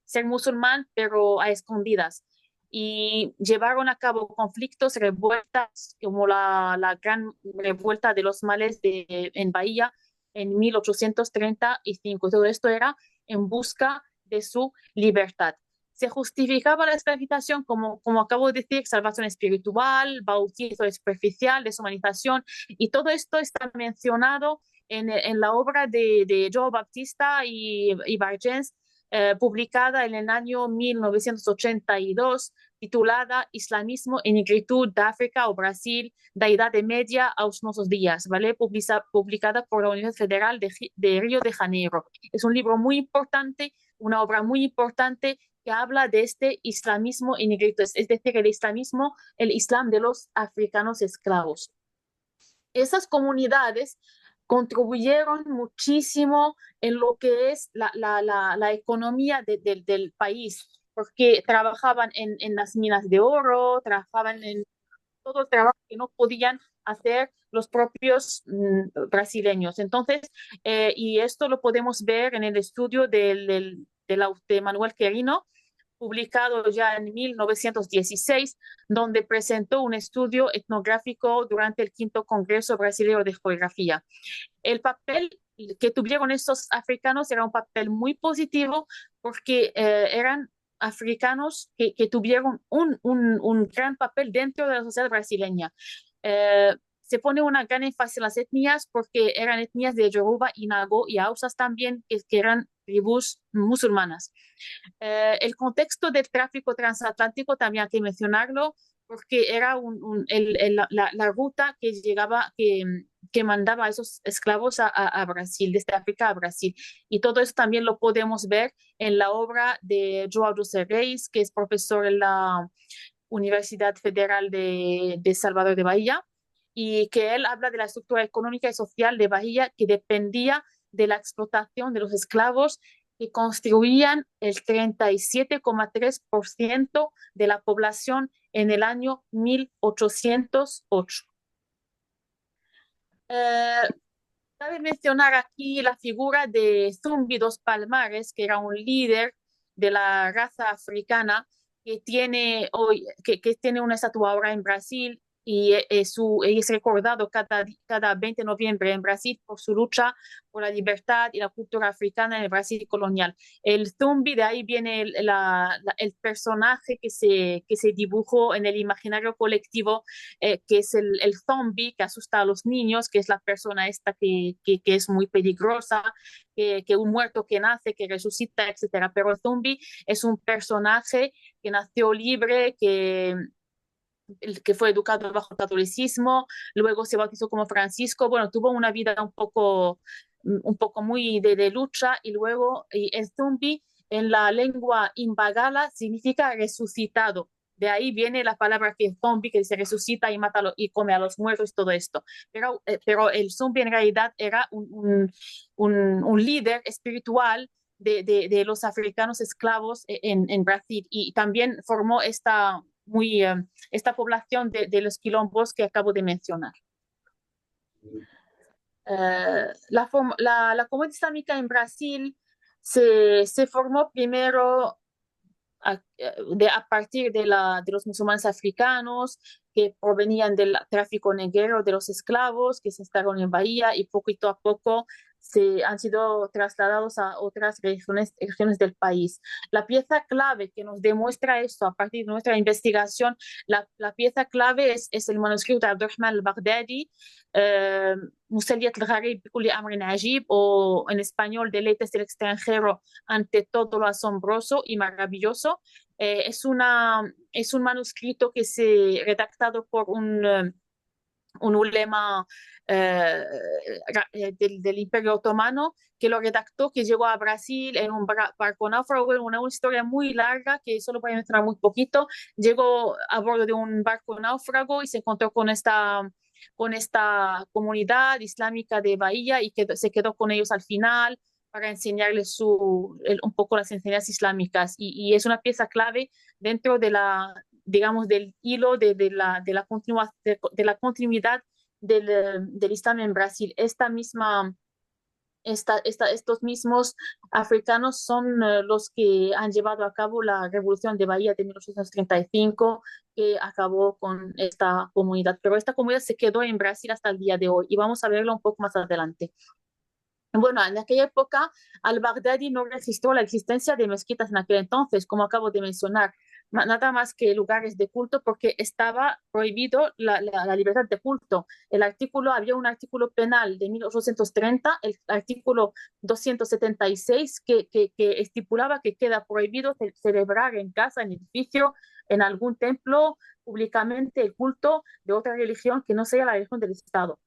ser musulmán, pero a escondidas. Y llevaron a cabo conflictos, revueltas, como la gran revuelta de los males en Bahía en 1835. Todo esto era en busca de su libertad. Se justificaba la esclavización como acabo de decir, salvación espiritual, bautizo superficial, deshumanización, y todo esto está mencionado en la obra de João Baptista y Bargens, publicada en el año 1982, titulada Islamismo e Negritud de África o Brasil, da Idade Média aos nossos dias, ¿vale? Publicada por la Universidad Federal de Río de Janeiro. Es un libro muy importante, una obra muy importante que habla de este islamismo y negritud, es decir, el islam de los africanos esclavos. Esas comunidades contribuyeron muchísimo en lo que es la economía del país, porque trabajaban en las minas de oro, trabajaban en todo el trabajo que no podían hacer los propios brasileños. Entonces, y esto lo podemos ver en el estudio de Manuel Querino, publicado ya en 1916, donde presentó un estudio etnográfico durante el quinto Congreso Brasileño de Geografía. El papel que tuvieron estos africanos era un papel muy positivo porque eran africanos que tuvieron un gran papel dentro de la sociedad brasileña. Se pone una gran énfasis en las etnias porque eran etnias de Yoruba, Inago y Hausas también, que eran tribus musulmanas. El contexto del tráfico transatlántico también hay que mencionarlo porque era la ruta que llegaba, que mandaba a esos esclavos a Brasil, desde África a Brasil. Y todo eso también lo podemos ver en la obra de João dos Reis, que es profesor en la Universidad Federal de Salvador de Bahía, y que él habla de la estructura económica y social de Bahía que dependía de la explotación de los esclavos que constituían el 37,3% de la población en el año 1808. Cabe mencionar aquí la figura de Zumbi dos Palmares, que era un líder de la raza africana que tiene una estatua ahora en Brasil y es recordado cada 20 de noviembre en Brasil por su lucha por la libertad y la cultura africana en el Brasil colonial. El Zumbi, de ahí viene el personaje que se dibujó en el imaginario colectivo, que es el zombie que asusta a los niños, que es la persona esta que es muy peligrosa, que un muerto que nace, que resucita, etcétera. Pero el zombie es un personaje que nació libre, que fue educado bajo el catolicismo, luego se bautizó como Francisco, bueno, tuvo una vida un poco muy de lucha, y luego el zombie en la lengua imbagala significa resucitado. De ahí viene la palabra que zombie, que se resucita y mata y come a los muertos y todo esto. Pero el zombie en realidad era un líder espiritual de los africanos esclavos en Brasil, y también formó esta población de los quilombos que acabo de mencionar. La comunidad islámica en Brasil se formó primero a partir de los musulmanes africanos que provenían del tráfico negro de los esclavos que se instalaron en Bahía, y poquito a poco han sido trasladados a otras regiones del país. La pieza clave que nos demuestra esto a partir de nuestra investigación, la pieza clave es el manuscrito de Abdurrahman al-Baghdadi, Musaliat al-Gharib bikulli amrin ajib, o en español, Deleites del extranjero ante todo lo asombroso y maravilloso. Es un manuscrito que se redactado por un ulema del Imperio Otomano, que lo redactó, que llegó a Brasil en un barco náufrago, una historia muy larga que solo voy a mencionar muy poquito. Llegó a bordo de un barco náufrago y se encontró con esta comunidad islámica de Bahía, y se quedó con ellos al final para enseñarles un poco las enseñanzas islámicas, y es una pieza clave dentro de digamos, del hilo de la continuidad del Islam en Brasil. Estos mismos africanos son los que han llevado a cabo la revolución de Bahía de 1835, que acabó con esta comunidad, pero esta comunidad se quedó en Brasil hasta el día de hoy, y vamos a verlo un poco más adelante. Bueno, en aquella época al-Baghdadi no registró la existencia de mezquitas en aquel entonces, como acabo de mencionar, nada más que lugares de culto, porque estaba prohibido la libertad de culto. Había un artículo penal de 1830, el artículo 276, que estipulaba que queda prohibido celebrar en casa, en edificio, en algún templo, públicamente el culto de otra religión que no sea la religión del Estado.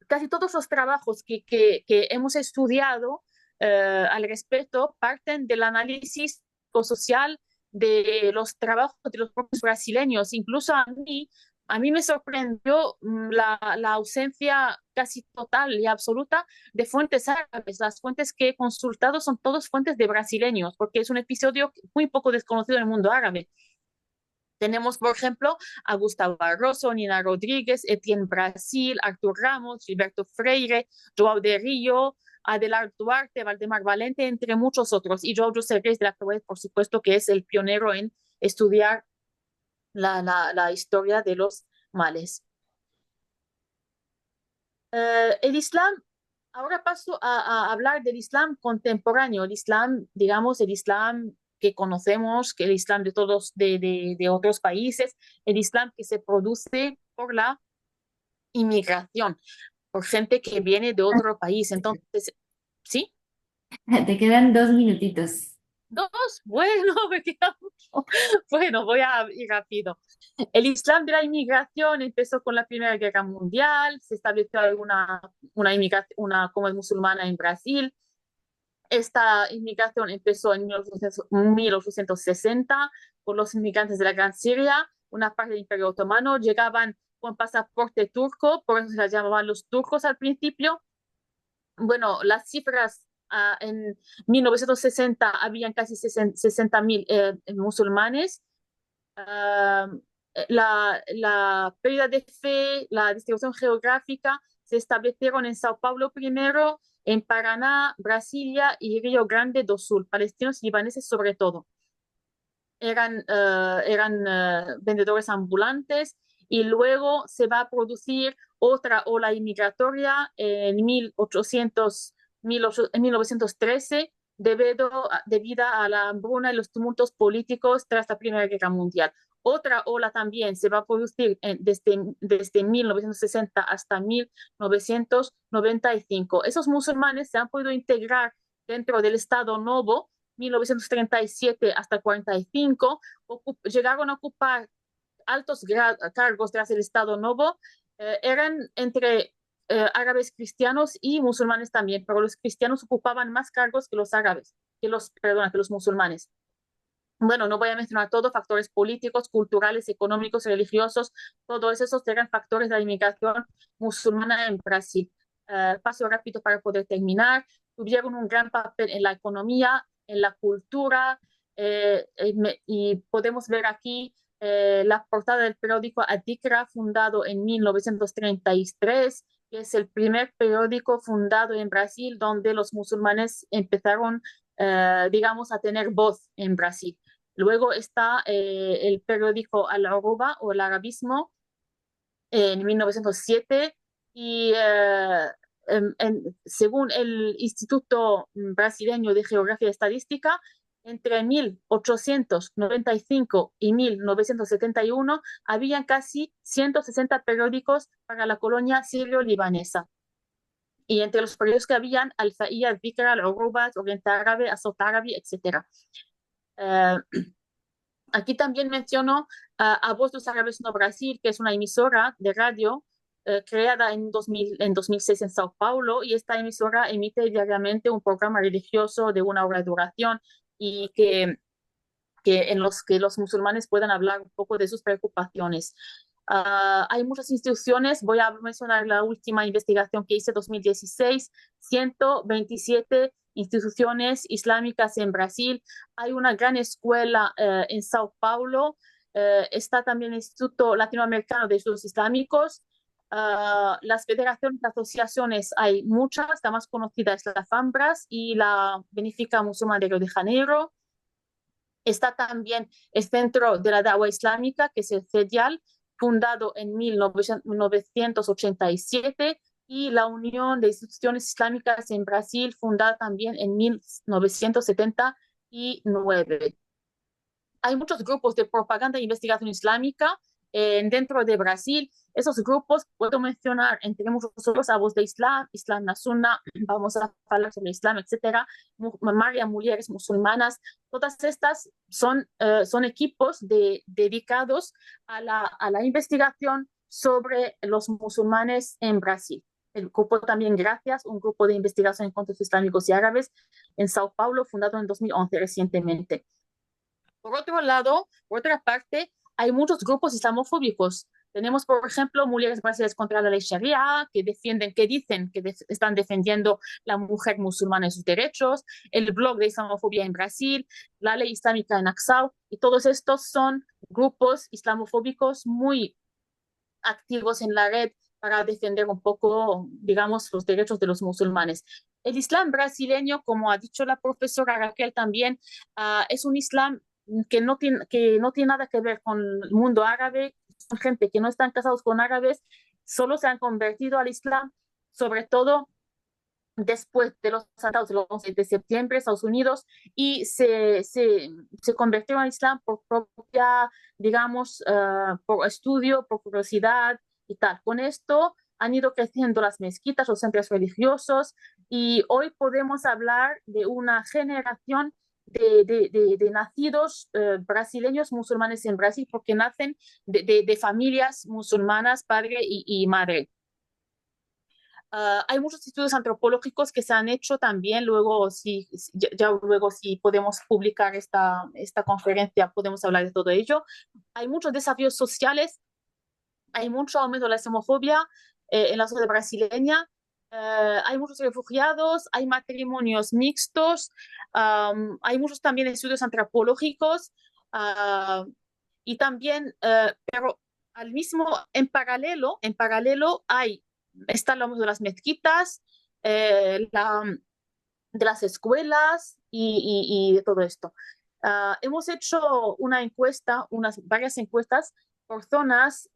Casi todos los trabajos que hemos estudiado al respecto parten del análisis social de los trabajos de los propios brasileños. Incluso a mí me sorprendió la ausencia casi total y absoluta de fuentes árabes. Las fuentes que he consultado son todas fuentes de brasileños, porque es un episodio muy poco desconocido en el mundo árabe. Tenemos, por ejemplo, a Gustavo Barroso, Nina Rodríguez, Etienne Brasil, Artur Ramos, Gilberto Freire, João de Río, Adelardo Duarte, Valdemar Valente, entre muchos otros. Y João José Reis de la Cabeza, por supuesto, que es el pionero en estudiar la historia de los males. El Islam, ahora paso a hablar del Islam contemporáneo, el Islam, digamos, el Islam que conocemos, que el Islam de todos, de otros países, el Islam que se produce por la inmigración, por gente que viene de otro país. Entonces, ¿sí? Te quedan 2 minutitos. Dos, bueno, me queda mucho. Bueno, voy a ir rápido. El Islam de la inmigración empezó con la Primera Guerra Mundial, se estableció una inmigración, una como musulmana en Brasil. Esta inmigración empezó en 1860 por los inmigrantes de la Gran Siria, una parte del Imperio Otomano, llegaban con pasaporte turco, por eso se les llamaban los turcos al principio. Bueno, las cifras en 1960 habían casi 60.000 musulmanes. La pérdida de fe, la distribución geográfica se establecieron en Sao Paulo primero, en Paraná, Brasilia y Río Grande do Sul, palestinos y libaneses sobre todo. Eran vendedores ambulantes y luego se va a producir otra ola inmigratoria en 1913 debido a la hambruna y los tumultos políticos tras la Primera Guerra Mundial. Otra ola también se va a producir desde 1960 hasta 1995. Esos musulmanes se han podido integrar dentro del Estado Novo, 1937 hasta 45, llegaron a ocupar altos cargos tras el Estado Novo, eran entre árabes cristianos y musulmanes también, pero los cristianos ocupaban más cargos que los árabes, que los musulmanes. Bueno, no voy a mencionar todo, factores políticos, culturales, económicos, religiosos, todos esos eran factores de la inmigración musulmana en Brasil. Paso rápido para poder terminar. Tuvieron un gran papel en la economía, en la cultura, y podemos ver aquí la portada del periódico Adikra, fundado en 1933, que es el primer periódico fundado en Brasil donde los musulmanes empezaron, digamos, a tener voz en Brasil. Luego está el periódico Al-Aruba o el Arabismo en 1907 y según el Instituto Brasileño de Geografía y Estadística, entre 1895 y 1971 habían casi 160 periódicos para la colonia sirio-libanesa. Y entre los periódicos que habían, Al-Faiya, Al-Dhikra, Al-Uruba, Oriente Árabe, Azot Árabe, etc. Aquí también menciono a Voz dos Árabes no Brasil, que es una emisora de radio creada en 2006 en Sao Paulo, y esta emisora emite diariamente un programa religioso de 1 hora de duración y en los que los musulmanes puedan hablar un poco de sus preocupaciones. Hay muchas instituciones, voy a mencionar la última investigación que hice, 2016, 127 instituciones islámicas en Brasil. Hay una gran escuela en Sao Paulo, está también el Instituto Latinoamericano de Estudios Islámicos. Las federaciones, asociaciones, hay muchas, la más conocida es la FAMBRAS y la Benéfica Musulmana de Río de Janeiro. Está también el Centro de la Dawa Islámica, que es el CEDIAL, fundado en 1987, y la Unión de Instituciones Islámicas en Brasil, fundada también en 1979. Hay muchos grupos de propaganda e investigación islámica dentro de Brasil. Esos grupos puedo mencionar, entre muchos otros, a Voz de Islam, Islam na Sunna, vamos a hablar sobre Islam, etcétera, Maria Mujeres Musulmanas. Todas estas son equipos dedicados a la investigación sobre los musulmanes en Brasil. El grupo también Gracias, un grupo de investigación en conceptos islámicos y árabes en Sao Paulo, fundado en 2011 recientemente. Por otro lado, por otra parte, hay muchos grupos islamofóbicos Tenemos, por ejemplo, mujeres brasileñas contra la ley Sharia, que dicen que están defendiendo la mujer musulmana y sus derechos, el blog de islamofobia en Brasil, la ley islámica en Axau, y todos estos son grupos islamofóbicos muy activos en la red para defender un poco, digamos, los derechos de los musulmanes. El Islam brasileño, como ha dicho la profesora Raquel también, es un Islam que no tiene nada que ver con el mundo árabe. Son gente que no están casados con árabes, solo se han convertido al Islam, sobre todo después de los atentados del 11 de septiembre, Estados Unidos, y se convirtieron al Islam por propia, digamos, por estudio, por curiosidad y tal. Con esto han ido creciendo las mezquitas, los centros religiosos, y hoy podemos hablar de una generación de nacidos brasileños musulmanes en Brasil, porque nacen de familias musulmanas, padre y madre. Hay muchos estudios antropológicos que se han hecho también. Luego, luego, si podemos publicar esta conferencia, podemos hablar de todo ello. Hay muchos desafíos sociales, hay mucho aumento de la islamofobia en la sociedad brasileña. Hay muchos refugiados, hay matrimonios mixtos, hay muchos también estudios antropológicos y también, pero en paralelo está lo de las mezquitas, de las escuelas y de todo esto. Hemos hecho varias encuestas por zonas,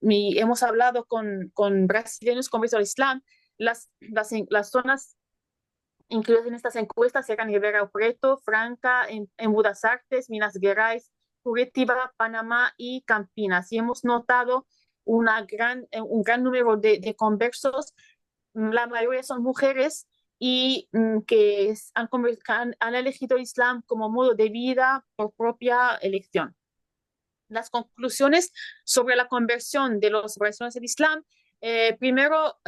hemos hablado con brasileños conversos al Islam. Las zonas incluidas en estas encuestas eran Ribeirão Preto, Franca, en Buenos Aires, Minas Gerais, Curitiba, Panamá y Campinas. Y hemos notado un gran número de conversos. La mayoría son mujeres y que han elegido el Islam como modo de vida por propia elección. Las conclusiones sobre la conversión de los brasileños al Islam, primero,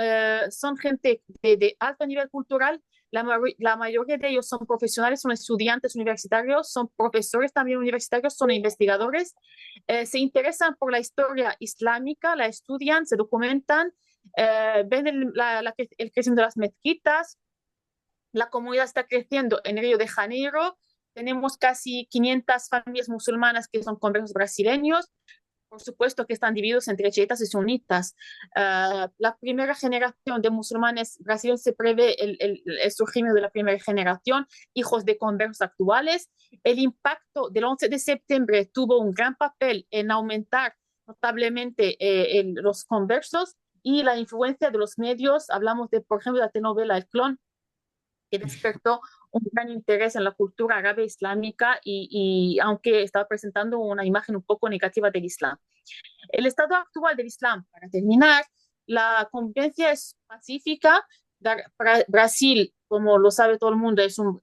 son gente de alto nivel cultural. La mayoría de ellos son profesionales, son estudiantes universitarios, son profesores también universitarios, son investigadores. Se interesan por la historia islámica, la estudian, se documentan, ven el crecimiento de las mezquitas. La comunidad está creciendo en Río de Janeiro. Tenemos casi 500 familias musulmanas que son conversos brasileños. Por supuesto que están divididos entre chiitas y sunitas. La primera generación de musulmanes brasileños se prevé el surgimiento de la primera generación, hijos de conversos actuales. El impacto del 11 de septiembre tuvo un gran papel en aumentar notablemente los conversos y la influencia de los medios. Hablamos por ejemplo, de la telenovela El Clon, que despertó un gran interés en la cultura árabe islámica y aunque estaba presentando una imagen un poco negativa del Islam. El estado actual del Islam, para terminar, la convivencia es pacífica. Brasil, como lo sabe todo el mundo, es un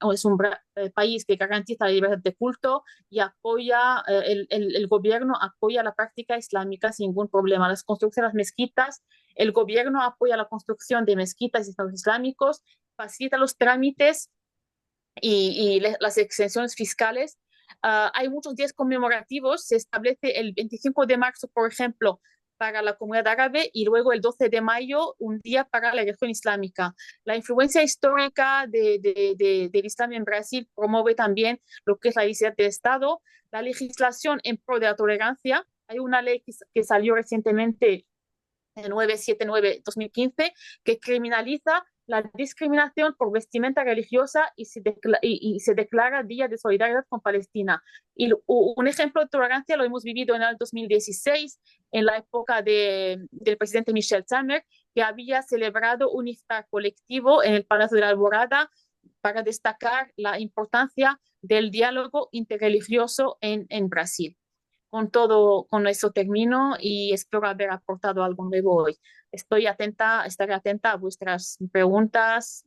país que garantiza la libertad de culto y apoya, el gobierno apoya la práctica islámica sin ningún problema. Las construcciones de las mezquitas, el gobierno apoya la construcción de mezquitas y estados islámicos, facilita los trámites y las exenciones fiscales. Hay muchos días conmemorativos. Se establece el 25 de marzo, por ejemplo, para la comunidad árabe y luego el 12 de mayo, un día para la religión islámica. La influencia histórica del Islam en Brasil promueve también lo que es la identidad del Estado, la legislación en pro de la tolerancia. Hay una ley que salió recientemente, el 979-2015, que criminaliza la discriminación por vestimenta religiosa y se declara Día de Solidaridad con Palestina. Y un ejemplo de tolerancia lo hemos vivido en el 2016, en la época del presidente Michel Temer, que había celebrado un iftar colectivo en el Palacio de la Alborada para destacar la importancia del diálogo interreligioso en Brasil. Con eso termino y espero haber aportado algo nuevo hoy. Estaré atenta a vuestras preguntas,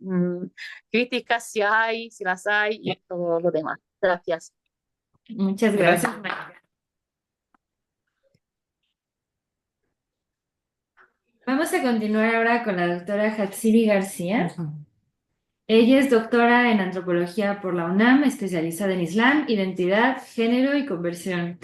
críticas si las hay y todo lo demás. Gracias. Muchas gracias, María. Vamos a continuar ahora con la doctora Hatsiri García. Ella es doctora en antropología por la UNAM, especializada en Islam, identidad, género y conversión.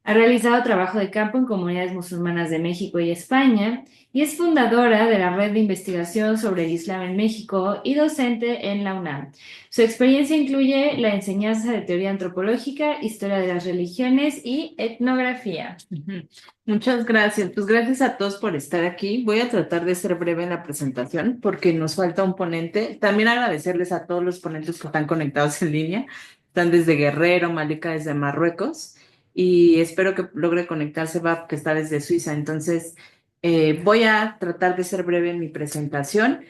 Ha realizado trabajo de campo en comunidades musulmanas de México y España y es fundadora de la Red de Investigación sobre el Islam en México y docente en la UNAM. Su experiencia incluye la enseñanza de teoría antropológica, historia de las religiones y etnografía. Ujú. Muchas gracias. Pues gracias a todos por estar aquí. Voy a tratar de ser breve en la presentación porque nos falta un ponente. También agradecerles a todos los ponentes que están conectados en línea. Están desde Guerrero, Malika desde Marruecos y espero que logre conectarse, Bab, que está desde Suiza. Entonces, voy a tratar de ser breve en mi presentación.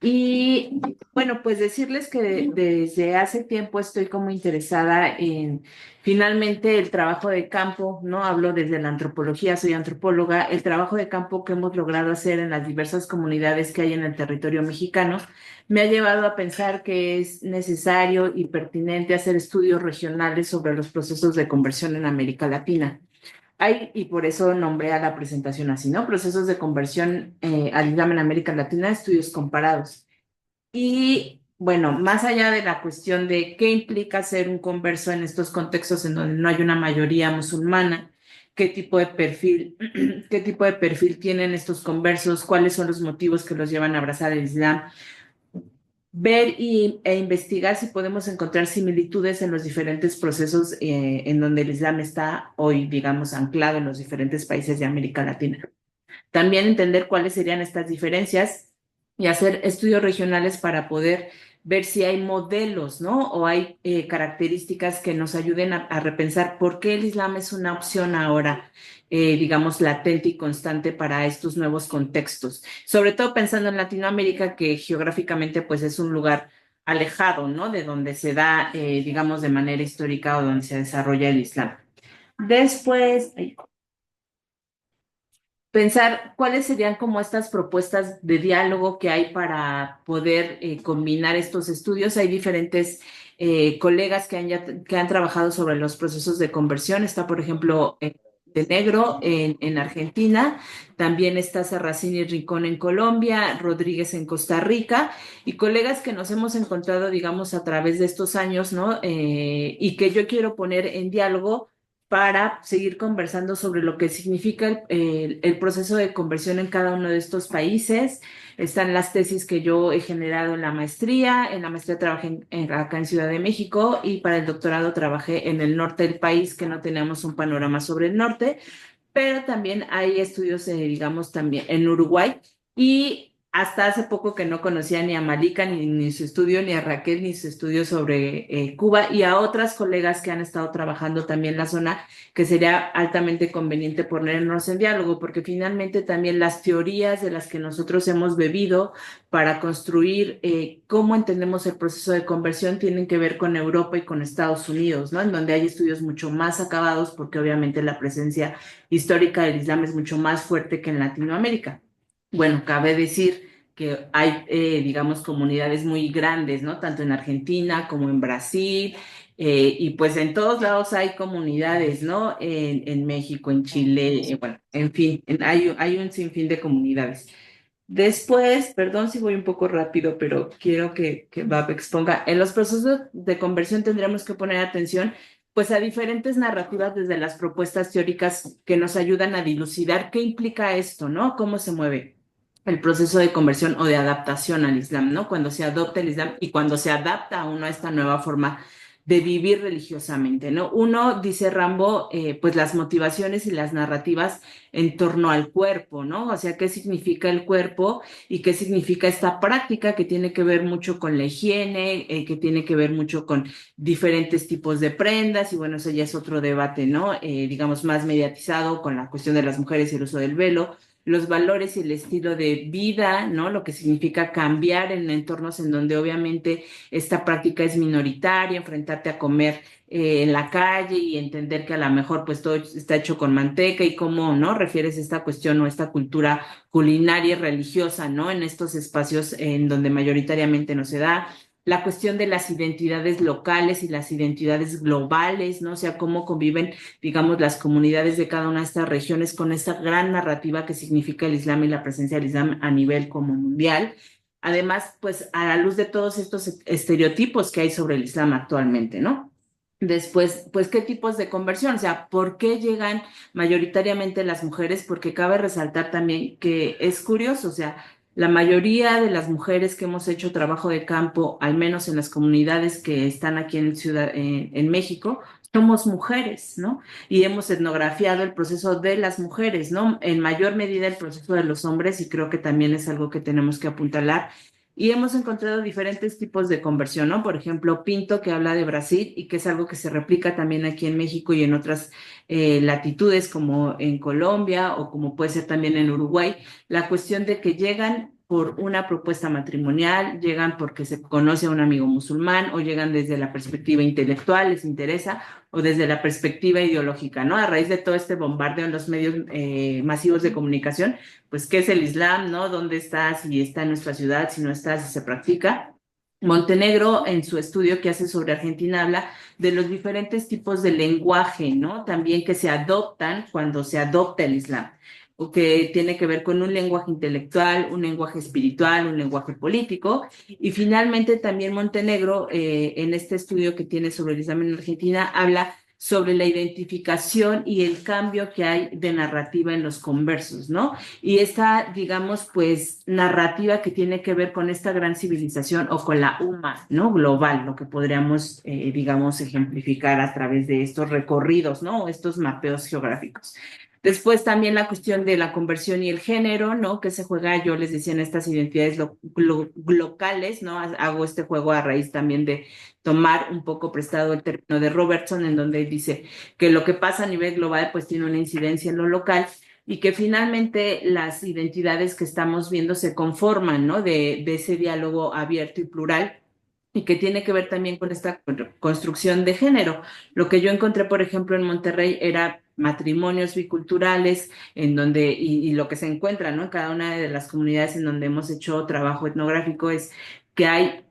Y bueno, pues decirles que desde hace tiempo estoy como interesada en finalmente el trabajo de campo, ¿no? Hablo desde la antropología, soy antropóloga, el trabajo de campo que hemos logrado hacer en las diversas comunidades que hay en el territorio mexicano me ha llevado a pensar que es necesario y pertinente hacer estudios regionales sobre los procesos de conversión en América Latina. Hay, y por eso nombré a la presentación así, ¿no? Procesos de conversión al Islam en América Latina, estudios comparados. Y bueno, más allá de la cuestión de qué implica ser un converso en estos contextos en donde no hay una mayoría musulmana, qué tipo de perfil, qué tipo de perfil tienen estos conversos, cuáles son los motivos que los llevan a abrazar el Islam, ver e investigar si podemos encontrar similitudes en los diferentes procesos en donde el Islam está hoy, digamos, anclado en los diferentes países de América Latina. También entender cuáles serían estas diferencias y hacer estudios regionales para poder ver si hay modelos, ¿no? O hay características que nos ayuden a repensar por qué el Islam es una opción ahora, digamos, latente y constante para estos nuevos contextos. Sobre todo pensando en Latinoamérica, que geográficamente pues es un lugar alejado, ¿no? De donde se da, digamos, de manera histórica o donde se desarrolla el Islam. Después, pensar cuáles serían como estas propuestas de diálogo que hay para poder combinar estos estudios. Hay diferentes colegas que han trabajado sobre los procesos de conversión. Está, por ejemplo, de Negro en Argentina, también está Sarracini Rincón en Colombia, Rodríguez en Costa Rica, y colegas que nos hemos encontrado, digamos, a través de estos años, ¿no? Y que yo quiero poner en diálogo para seguir conversando sobre lo que significa el proceso de conversión en cada uno de estos países. Están las tesis que yo he generado en la maestría. En la maestría trabajé acá en Ciudad de México y para el doctorado trabajé en el norte del país, que no teníamos un panorama sobre el norte, pero también hay estudios, digamos, también en Uruguay y hasta hace poco que no conocía ni a Malika, ni su estudio, ni a Raquel, ni su estudio sobre Cuba y a otras colegas que han estado trabajando también en la zona, que sería altamente conveniente ponernos en diálogo, porque finalmente también las teorías de las que nosotros hemos bebido para construir cómo entendemos el proceso de conversión tienen que ver con Europa y con Estados Unidos, ¿no? En donde hay estudios mucho más acabados, porque obviamente la presencia histórica del Islam es mucho más fuerte que en Latinoamérica. Bueno, cabe decir que hay, digamos, comunidades muy grandes, ¿no? Tanto en Argentina como en Brasil, y pues en todos lados hay comunidades, ¿no? En México, en Chile, bueno, en fin, hay un sinfín de comunidades. Después, perdón si voy un poco rápido, pero quiero que Bab exponga. En los procesos de conversión tendremos que poner atención pues a diferentes narrativas desde las propuestas teóricas que nos ayudan a dilucidar qué implica esto, ¿no? Cómo se mueve el proceso de conversión o de adaptación al Islam, ¿no? Cuando se adopta el Islam y cuando se adapta a uno a esta nueva forma de vivir religiosamente, ¿no? Uno, dice Rambo, pues las motivaciones y las narrativas en torno al cuerpo, ¿no? O sea, qué significa el cuerpo y qué significa esta práctica que tiene que ver mucho con la higiene, que tiene que ver mucho con diferentes tipos de prendas, y bueno, eso ya es otro debate, ¿no? Digamos, más mediatizado con la cuestión de las mujeres y el uso del velo, los valores y el estilo de vida, ¿no? Lo que significa cambiar en entornos en donde obviamente esta práctica es minoritaria, enfrentarte a comer en la calle y entender que a lo mejor pues todo está hecho con manteca y cómo, ¿no? Refieres esta cuestión o esta cultura culinaria y religiosa, ¿no? En estos espacios en donde mayoritariamente no se da. La cuestión de las identidades locales y las identidades globales, ¿no? O sea, cómo conviven, digamos, las comunidades de cada una de estas regiones con esta gran narrativa que significa el Islam y la presencia del Islam a nivel como mundial. Además, pues a la luz de todos estos estereotipos que hay sobre el Islam actualmente, ¿no? Después, pues, ¿qué tipos de conversión? O sea, ¿por qué llegan mayoritariamente las mujeres? Porque cabe resaltar también que es curioso, o sea, la mayoría de las mujeres que hemos hecho trabajo de campo, al menos en las comunidades que están aquí en México, somos mujeres, ¿no? Y hemos etnografiado el proceso de las mujeres, ¿no? En mayor medida el proceso de los hombres, y creo que también es algo que tenemos que apuntalar y hemos encontrado diferentes tipos de conversión, ¿no? Por ejemplo, Pinto, que habla de Brasil y que es algo que se replica también aquí en México y en otras latitudes como en Colombia o como puede ser también en Uruguay. La cuestión de que llegan por una propuesta matrimonial, llegan porque se conoce a un amigo musulmán o llegan desde la perspectiva intelectual, les interesa, o desde la perspectiva ideológica, ¿no? A raíz de todo este bombardeo en los medios masivos de comunicación, pues, ¿qué es el Islam, no? ¿Dónde está? Si está en nuestra ciudad, si no está, si se practica. Montenegro, en su estudio que hace sobre Argentina, habla de los diferentes tipos de lenguaje, ¿no? También que se adoptan cuando se adopta el Islam, o que tiene que ver con un lenguaje intelectual, un lenguaje espiritual, un lenguaje político. Y finalmente también Montenegro, en este estudio que tiene sobre el Islam en Argentina, habla sobre la identificación y el cambio que hay de narrativa en los conversos, ¿no? Y esta, digamos, pues, narrativa que tiene que ver con esta gran civilización o con la UMA, ¿no? Global, lo que podríamos, digamos, ejemplificar a través de estos recorridos, ¿no? Estos mapeos geográficos. Después también la cuestión de la conversión y el género, ¿no? Que se juega, yo les decía, en estas identidades locales, ¿no? Hago este juego a raíz también de tomar un poco prestado el término de Robertson, en donde dice que lo que pasa a nivel global pues tiene una incidencia en lo local y que finalmente las identidades que estamos viendo se conforman, ¿no? De ese diálogo abierto y plural y que tiene que ver también con esta construcción de género. Lo que yo encontré, por ejemplo, en Monterrey era matrimonios biculturales, en donde, y lo que se encuentra, ¿no? En cada una de las comunidades en donde hemos hecho trabajo etnográfico es que hay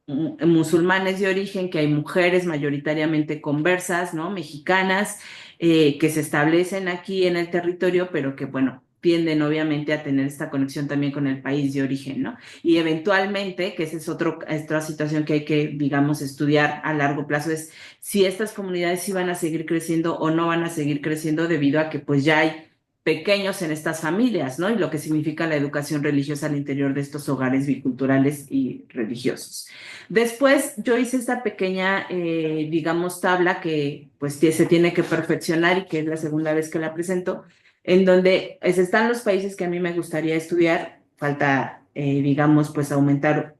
musulmanes de origen, que hay mujeres mayoritariamente conversas, ¿no? Mexicanas, que se establecen aquí en el territorio, pero que, bueno, tienden obviamente a tener esta conexión también con el país de origen, ¿no? Y eventualmente, que esa es otra situación que hay que, digamos, estudiar a largo plazo, es si estas comunidades sí van a seguir creciendo o no van a seguir creciendo debido a que pues ya hay pequeños en estas familias, ¿no? Y lo que significa la educación religiosa al interior de estos hogares biculturales y religiosos. Después yo hice esta pequeña, digamos, tabla que pues se tiene que perfeccionar y que es la segunda vez que la presento, en donde están los países que a mí me gustaría estudiar, falta, digamos, pues aumentar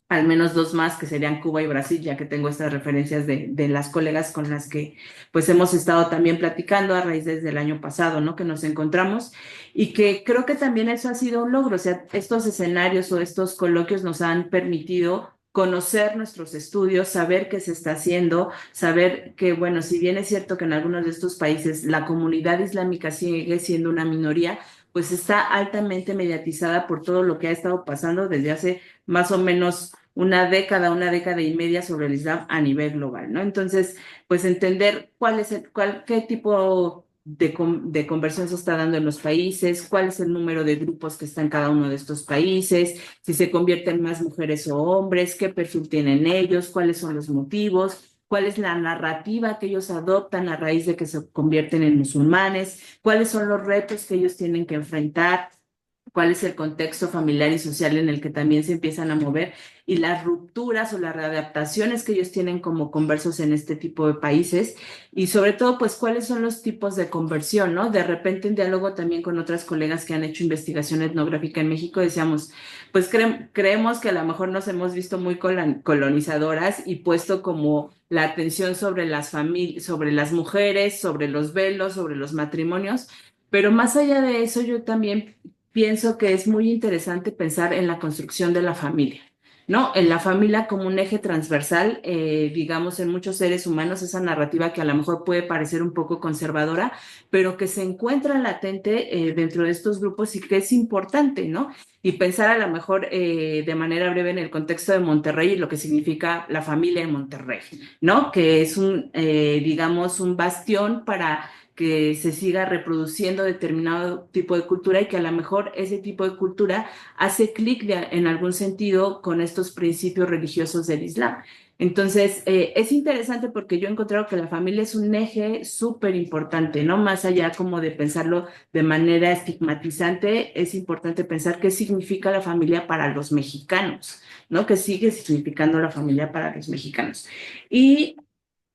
al menos dos más, que serían Cuba y Brasil, ya que tengo estas referencias de las colegas con las que pues hemos estado también platicando a raíz desde el año pasado, ¿no? Que nos encontramos y que creo que también eso ha sido un logro, o sea, estos escenarios o estos coloquios nos han permitido conocer nuestros estudios, saber qué se está haciendo, saber que, bueno, si bien es cierto que en algunos de estos países la comunidad islámica sigue siendo una minoría, pues está altamente mediatizada por todo lo que ha estado pasando desde hace más o menos una década y media sobre el Islam a nivel global, ¿no? Entonces, pues entender qué tipo de conversión se está dando en los países, cuál es el número de grupos que está en cada uno de estos países, si se convierten más mujeres o hombres, qué perfil tienen ellos, cuáles son los motivos, cuál es la narrativa que ellos adoptan a raíz de que se convierten en musulmanes, cuáles son los retos que ellos tienen que enfrentar, cuál es el contexto familiar y social en el que también se empiezan a mover y las rupturas o las readaptaciones que ellos tienen como conversos en este tipo de países y sobre todo pues cuáles son los tipos de conversión, ¿no? De repente en diálogo también con otras colegas que han hecho investigación etnográfica en México decíamos, pues creemos que a lo mejor nos hemos visto muy colonizadoras y puesto como la atención sobre las familias, sobre las mujeres, sobre los velos, sobre los matrimonios, pero más allá de eso yo también pienso que es muy interesante pensar en la construcción de la familia, ¿no? En la familia como un eje transversal, digamos, en muchos seres humanos, esa narrativa que a lo mejor puede parecer un poco conservadora, pero que se encuentra latente dentro de estos grupos y que es importante, ¿no? Y pensar a lo mejor de manera breve en el contexto de Monterrey y lo que significa la familia en Monterrey, ¿no? Que es digamos, un bastión para que se siga reproduciendo determinado tipo de cultura y que a lo mejor ese tipo de cultura hace clic en algún sentido con estos principios religiosos del Islam. Entonces, es interesante porque yo he encontrado que la familia es un eje súper importante, ¿no? Más allá como de pensarlo de manera estigmatizante, es importante pensar qué significa la familia para los mexicanos, ¿no? ¿Qué sigue significando la familia para los mexicanos? Y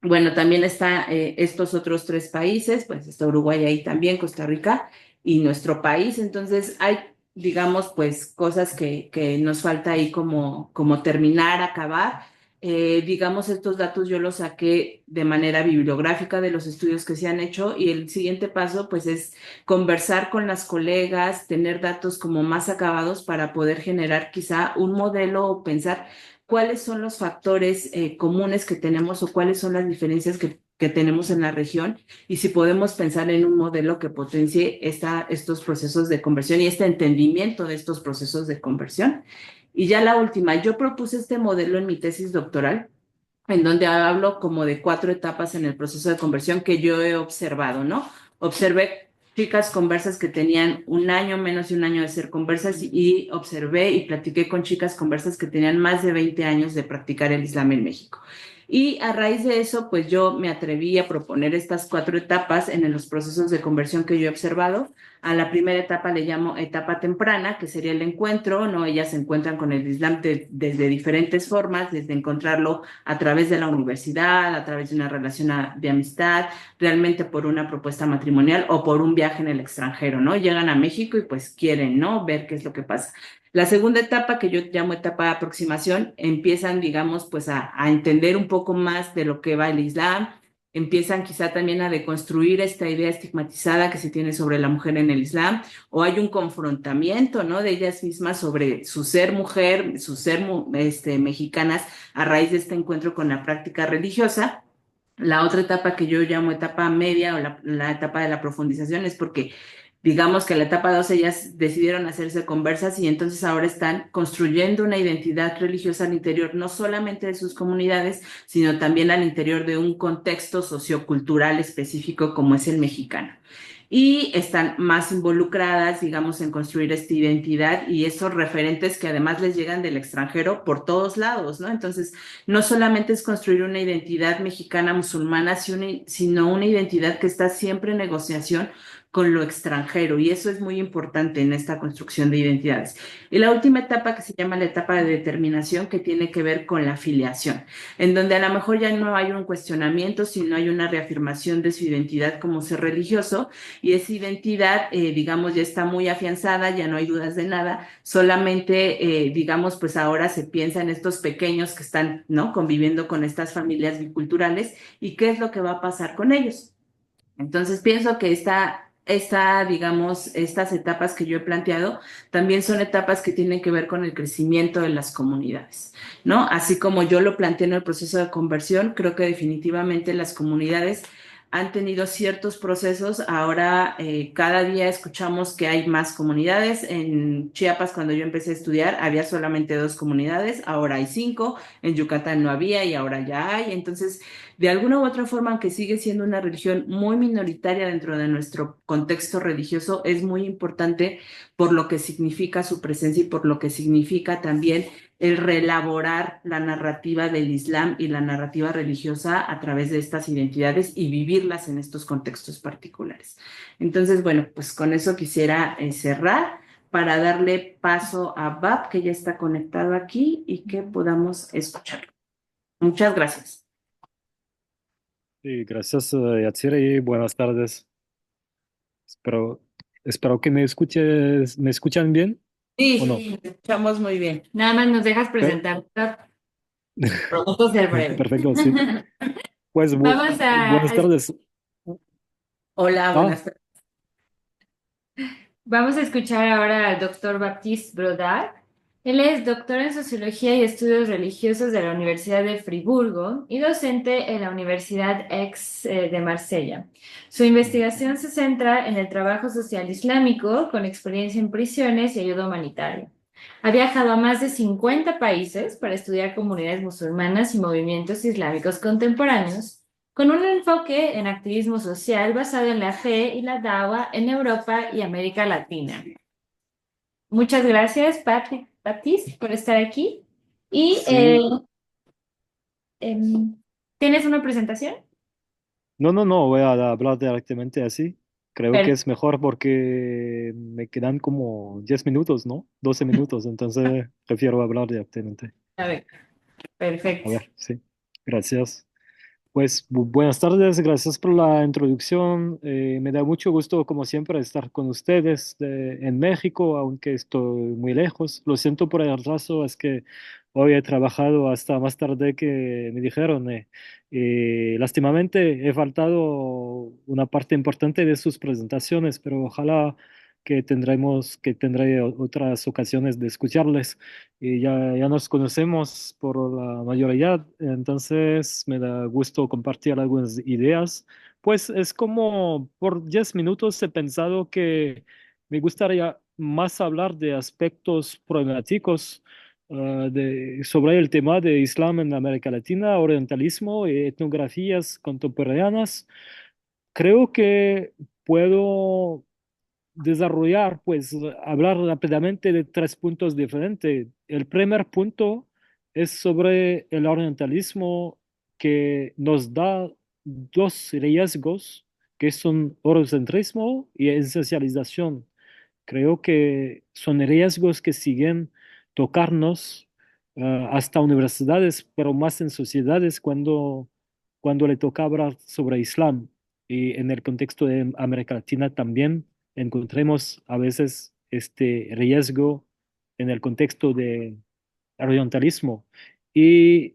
bueno, también está estos otros tres países, pues está Uruguay ahí también, Costa Rica y nuestro país. Entonces hay, digamos, pues cosas que nos falta ahí como terminar, acabar. Digamos, estos datos yo los saqué de manera bibliográfica de los estudios que se han hecho y el siguiente paso, pues, es conversar con las colegas, tener datos como más acabados para poder generar quizá un modelo o pensar cuáles son los factores comunes que tenemos o cuáles son las diferencias que tenemos en la región y si podemos pensar en un modelo que potencie estos procesos de conversión y este entendimiento de estos procesos de conversión. Y ya la última, yo propuse este modelo en mi tesis doctoral, en donde hablo como de 4 etapas en el proceso de conversión que yo he observado, ¿no? Observé chicas conversas que tenían un año, menos de un año de ser conversas y observé y platiqué con chicas conversas que tenían más de 20 años de practicar el Islam en México. Y a raíz de eso, pues yo me atreví a proponer estas 4 etapas en los procesos de conversión que yo he observado. A la primera etapa le llamo etapa temprana, que sería el encuentro, ¿no? Ellas se encuentran con el Islam desde diferentes formas, desde encontrarlo a través de la universidad, a través de una relación de amistad, realmente por una propuesta matrimonial o por un viaje en el extranjero, ¿no? Llegan a México y pues quieren, ¿no? Ver qué es lo que pasa. La segunda etapa, que yo llamo etapa de aproximación, empiezan, digamos, pues a entender un poco más de lo que va el Islam, empiezan quizá también a deconstruir esta idea estigmatizada que se tiene sobre la mujer en el Islam, o hay un confrontamiento, ¿no? De ellas mismas sobre su ser mujer, su ser mexicanas a raíz de este encuentro con la práctica religiosa. La otra etapa que yo llamo etapa media o la etapa de la profundización es porque digamos que en la etapa 2 ellas decidieron hacerse conversas y entonces ahora están construyendo una identidad religiosa al interior, no solamente de sus comunidades, sino también al interior de un contexto sociocultural específico como es el mexicano. Y están más involucradas, digamos, en construir esta identidad y esos referentes que además les llegan del extranjero por todos lados, ¿no? Entonces, no solamente es construir una identidad mexicana musulmana, sino una identidad que está siempre en negociación con lo extranjero y eso es muy importante en esta construcción de identidades. Y la última etapa que se llama la etapa de determinación que tiene que ver con la afiliación, en donde a lo mejor ya no hay un cuestionamiento, sino hay una reafirmación de su identidad como ser religioso y esa identidad, digamos, ya está muy afianzada, ya no hay dudas de nada, solamente, digamos, pues ahora se piensa en estos pequeños que están, ¿no? Conviviendo con estas familias biculturales y qué es lo que va a pasar con ellos. Entonces pienso que digamos, estas etapas que yo he planteado también son etapas que tienen que ver con el crecimiento de las comunidades, ¿no? Así como yo lo planteé en el proceso de conversión, creo que definitivamente las comunidades han tenido ciertos procesos. Ahora cada día escuchamos que hay más comunidades. En Chiapas, cuando yo empecé a estudiar, había solamente 2 comunidades, ahora hay 5. En Yucatán no había y ahora ya hay. Entonces, de alguna u otra forma, aunque sigue siendo una religión muy minoritaria dentro de nuestro contexto religioso, es muy importante por lo que significa su presencia y por lo que significa también el reelaborar la narrativa del Islam y la narrativa religiosa a través de estas identidades y vivirlas en estos contextos particulares. Entonces, bueno, pues con eso quisiera cerrar para darle paso a Bab, que ya está conectado aquí y que podamos escucharlo. Muchas gracias. Sí, gracias, Yatsira, y buenas tardes. Espero, espero que me escuchan bien o no. Sí, te escuchamos muy bien. Nada más nos dejas Per- presentar. Prometo ser breve. Perfecto, sí. Pues Vamos buenas tardes. Hola, Ah, buenas tardes. Vamos a escuchar ahora al doctor Baptiste Brodard. Él es doctor en Sociología y Estudios Religiosos de la Universidad de Friburgo y docente en la Universidad Aix de Marsella. Su investigación se centra en el trabajo social islámico con experiencia en prisiones y ayuda humanitaria. Ha viajado a más de 50 países para estudiar comunidades musulmanas y movimientos islámicos contemporáneos con un enfoque en activismo social basado en la fe y la dawa en Europa y América Latina. Muchas gracias, Patis, por estar aquí. Y Sí, ¿tienes una presentación? no, voy a hablar directamente así. Creo que Per- es mejor porque me quedan como 10 minutos, ¿no? 12 minutos, entonces prefiero hablar directamente. A ver, A perfecto. ver, sí. Gracias. Pues buenas tardes, gracias por la introducción. Me da mucho gusto, como siempre, estar con ustedes en México, aunque estoy muy lejos. Lo siento por el atraso, es que hoy he trabajado hasta más tarde que me dijeron. Lástimamente he faltado una parte importante de sus presentaciones, pero ojalá que tendré otras ocasiones de escucharles y ya nos conocemos por la mayoría, entonces me da gusto compartir algunas ideas. Pues es como por 10 minutos he pensado que me gustaría más hablar de aspectos problemáticos sobre el tema de Islam en América Latina, orientalismo y etnografías contemporáneas. Creo que puedo desarrollar, pues hablar rápidamente de tres puntos diferentes. El primer punto es sobre el orientalismo que nos da dos riesgos que son eurocentrismo y esencialización. Creo que son riesgos que siguen tocarnos hasta universidades, pero más en sociedades cuando le toca hablar sobre Islam. Y en el contexto de América Latina también encontremos a veces este riesgo en el contexto de orientalismo. Y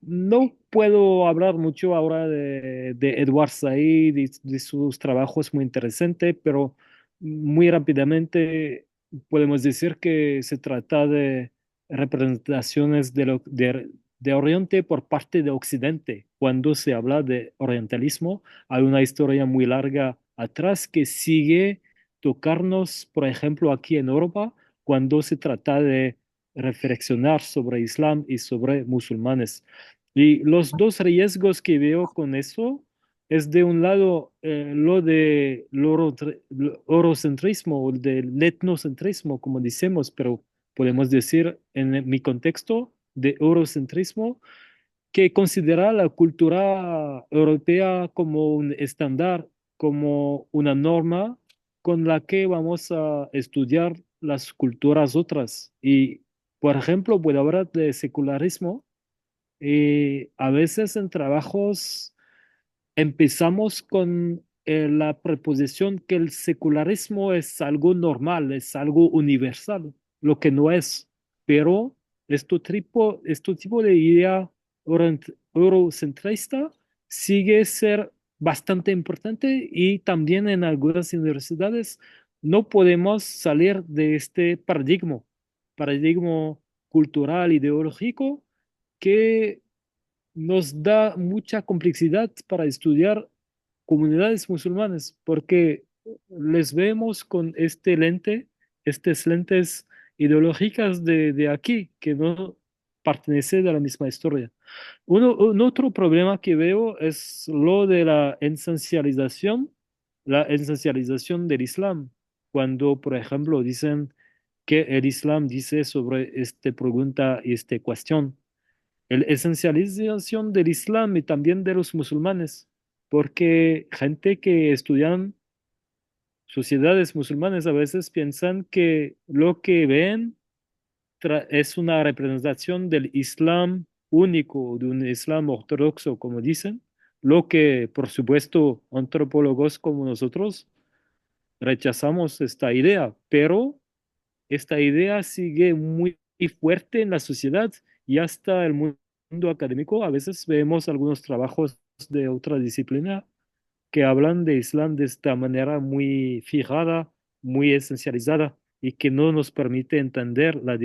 no puedo hablar mucho ahora de Edward Said y de sus trabajos muy interesantes, pero muy rápidamente podemos decir que se trata de representaciones de Oriente por parte de Occidente. Cuando se habla de orientalismo, hay una historia muy larga atrás que sigue tocarnos, por ejemplo, aquí en Europa, cuando se trata de reflexionar sobre Islam y sobre musulmanes. Y los dos riesgos que veo con eso es de un lado lo de lo eurocentrismo o del etnocentrismo, como decimos, pero podemos decir en mi contexto de eurocentrismo que considera la cultura europea como un estándar, como una norma con la que vamos a estudiar las culturas otras. Y, por ejemplo, puedo hablar de secularismo. Y a veces en trabajos empezamos con la preposición que el secularismo es algo normal, es algo universal, lo que no es. Pero este tipo de idea eurocentrista sigue ser bastante importante y también en algunas universidades no podemos salir de este paradigma cultural, ideológico, que nos da mucha complejidad para estudiar comunidades musulmanes, porque les vemos con estas lentes ideológicas de aquí, que no pertenecen a la misma historia. Un otro problema que veo es lo de la esencialización del Islam, cuando, por ejemplo, dicen que el Islam dice sobre esta pregunta y esta cuestión la esencialización del Islam y también de los musulmanes, porque gente que estudian sociedades musulmanas a veces piensan que lo que ven es una representación del Islam único, de un Islam ortodoxo, como dicen, lo que, por supuesto, antropólogos como nosotros rechazamos esta idea, pero esta idea sigue muy fuerte en la sociedad y hasta el mundo académico. A veces vemos algunos trabajos de otra disciplina que hablan de Islam de esta manera muy fijada, muy esencializada y que no nos permite entender la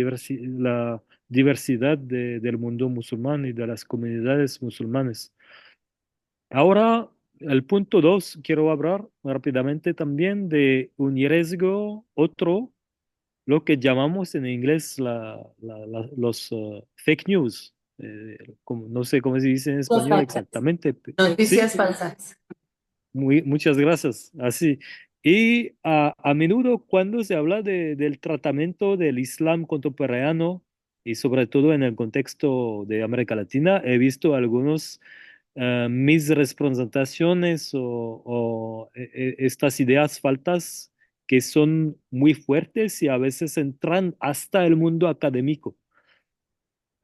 diversidad del mundo musulmán y de las comunidades musulmanes. Ahora, el punto dos, quiero hablar rápidamente también de un riesgo, otro lo que llamamos en inglés los fake news. no sé cómo se dice en Las español falsas. exactamente. Sí, Noticias falsas. muchas gracias. Así. Y a menudo cuando se habla del tratamiento del Islam contemporáneo y sobre todo en el contexto de América Latina, he visto algunos mis representaciones o estas ideas faltas que son muy fuertes y a veces entran hasta el mundo académico.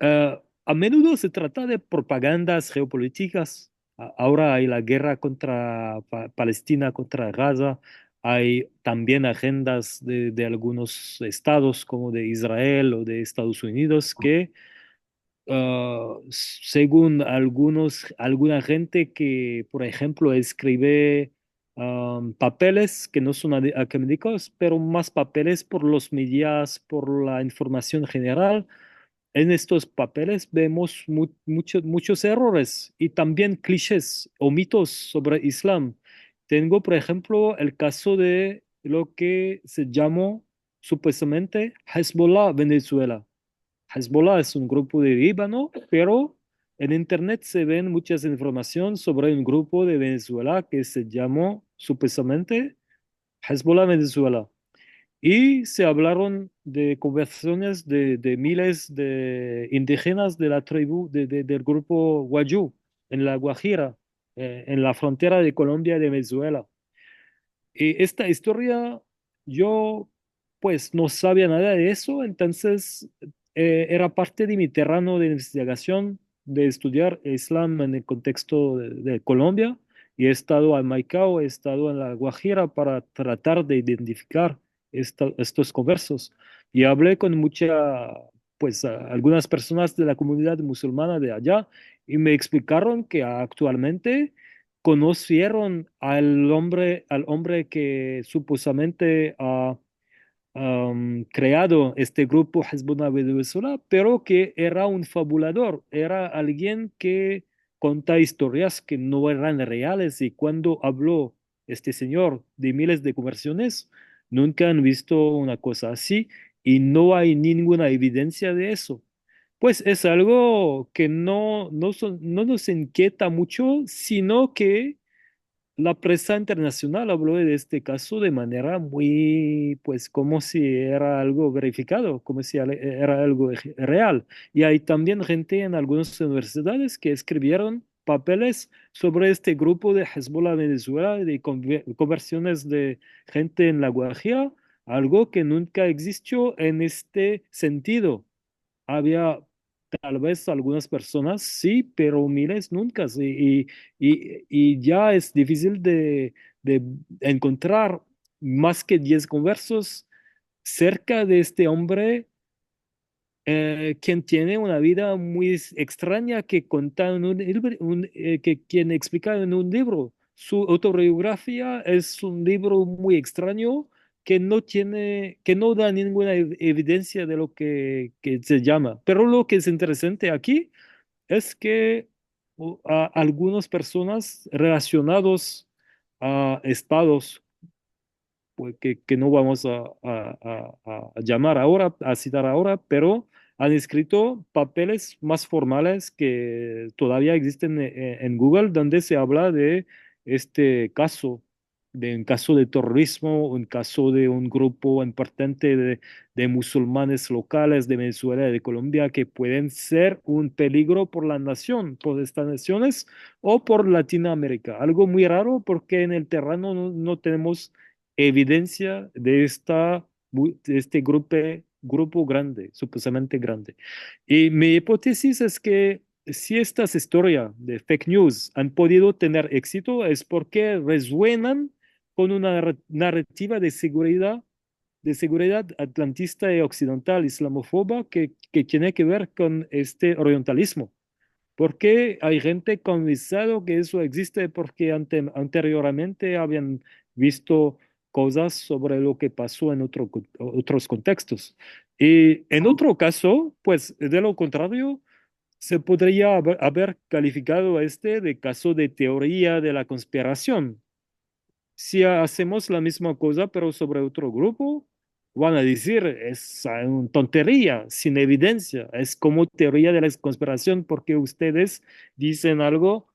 A menudo se trata de propagandas geopolíticas. Ahora hay la guerra contra Palestina, contra Gaza. Hay también agendas de algunos estados como de Israel o de Estados Unidos que, según alguna gente que, por ejemplo, escribe papeles que no son académicos, pero más papeles por los medios, por la información general, en estos papeles vemos muchos errores y también clichés o mitos sobre Islam. Tengo, por ejemplo, el caso de lo que se llamó supuestamente Hezbollah Venezuela. Hezbollah es un grupo de Líbano, pero en Internet se ven muchas información sobre un grupo de Venezuela que se llamó supuestamente Hezbollah Venezuela. Y se hablaron de conversaciones de miles de indígenas de la tribu del grupo Wayuu en la Guajira, en la frontera de Colombia y de Venezuela. Y esta historia, yo pues no sabía nada de eso, entonces era parte de mi terreno de investigación de estudiar Islam en el contexto de Colombia y he estado en Maicao, he estado en la Guajira para tratar de identificar estos conversos y hablé con pues algunas personas de la comunidad musulmana de allá y me explicaron que actualmente conocieron al hombre que supuestamente ha creado este grupo Hezbollah Venezuela, pero que era un fabulador, era alguien que conta historias que no eran reales y cuando habló este señor de miles de conversiones, nunca han visto una cosa así y no hay ninguna evidencia de eso. Pues es algo que no nos inquieta mucho, sino que la prensa internacional habló de este caso de manera muy, pues como si era algo verificado, como si era algo real. Y hay también gente en algunas universidades que escribieron papeles sobre este grupo de Hezbollah Venezuela, de conversiones de gente en La Guajira, algo que nunca existió en este sentido. Había tal vez algunas personas sí, pero miles nunca. Sí, y ya es difícil de encontrar más que 10 conversos cerca de este hombre, quien tiene una vida muy extraña que cuenta en un libro, que quien explica en un libro. Su autobiografía es un libro muy extraño que no da ninguna evidencia de lo que se llama. Pero lo que es interesante aquí es que algunas personas relacionados a estados pues, que no vamos a llamar ahora, a citar ahora, pero han escrito papeles más formales que todavía existen en Google, donde se habla de este caso, de un caso de terrorismo, un caso de un grupo importante de musulmanes locales de Venezuela y de Colombia que pueden ser un peligro por la nación, por estas naciones o por Latinoamérica. Algo muy raro porque en el terreno no tenemos evidencia de de este grupo grande, supuestamente grande. Y mi hipótesis es que si estas historias de fake news han podido tener éxito es porque resuenan con una narrativa de seguridad atlantista y occidental islamofoba que tiene que ver con este orientalismo. Porque hay gente convencido que eso existe porque anteriormente habían visto cosas sobre lo que pasó en otros contextos. Y en otro caso, pues de lo contrario, se podría haber calificado este de caso de teoría de la conspiración. Si hacemos la misma cosa, pero sobre otro grupo, van a decir es una tontería, sin evidencia, es como teoría de la conspiración porque ustedes dicen algo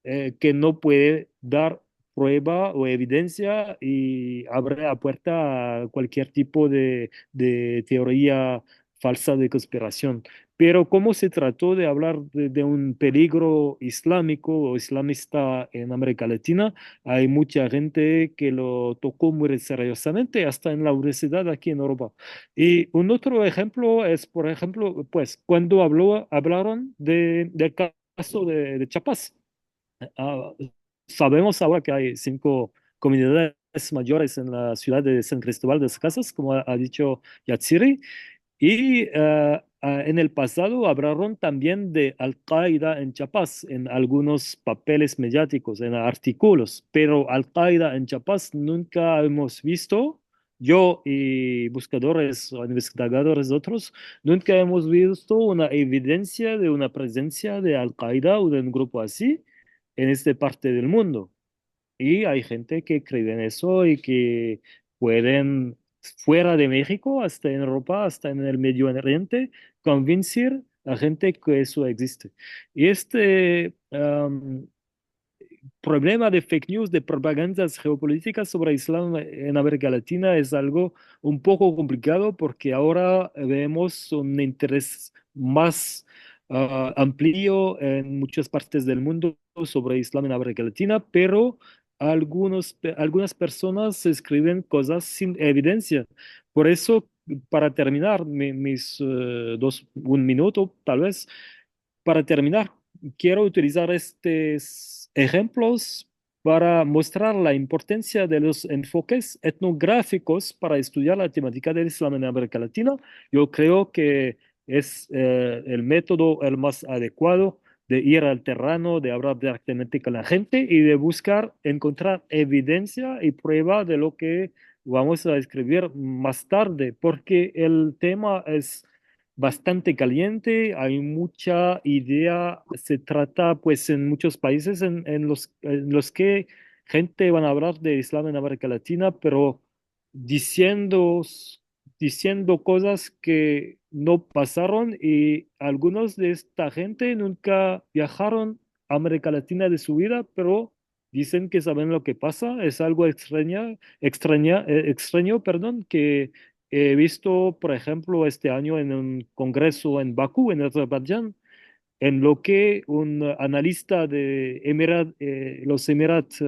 que no puede dar prueba o evidencia y abre la puerta a cualquier tipo de teoría falsa de conspiración. Pero como se trató de hablar de un peligro islámico o islamista en América Latina, hay mucha gente que lo tocó muy seriosamente, hasta en la universidad aquí en Europa. Y un otro ejemplo es, por ejemplo, pues cuando hablaron del caso de Chiapas. Ah, sabemos ahora que hay 5 comunidades mayores en la ciudad de San Cristóbal de las Casas, como ha dicho Yatsiri, y en el pasado hablaron también de Al-Qaeda en Chiapas, en algunos papeles mediáticos, en artículos, pero Al-Qaeda en Chiapas nunca hemos visto, yo y buscadores o investigadores otros, nunca hemos visto una evidencia de una presencia de Al-Qaeda o de un grupo así en esta parte del mundo. Y hay gente que cree en eso y que pueden, fuera de México, hasta en Europa, hasta en el Medio Oriente, convencer a gente que eso existe. Y este problema de fake news, de propagandas geopolíticas sobre Islam en América Latina es algo un poco complicado porque ahora vemos un interés más amplio en muchas partes del mundo sobre Islam en América Latina, pero algunas personas escriben cosas sin evidencia. Por eso, para terminar, mis un minuto tal vez, para terminar, quiero utilizar estos ejemplos para mostrar la importancia de los enfoques etnográficos para estudiar la temática del Islam en América Latina. Yo creo que es el método el más adecuado de ir al terreno, de hablar directamente con la gente y de buscar encontrar evidencia y prueba de lo que vamos a escribir más tarde, porque el tema es bastante caliente, hay mucha idea, se trata pues en muchos países en los que gente van a hablar de Islam en América Latina, pero diciendo, diciendo cosas que no pasaron y algunos de esta gente nunca viajaron a América Latina de su vida, pero dicen que saben lo que pasa, es algo extraño, perdón, que he visto, por ejemplo, este año en un congreso en Bakú, en Azerbaiyán, en lo que un analista de los Emiratos,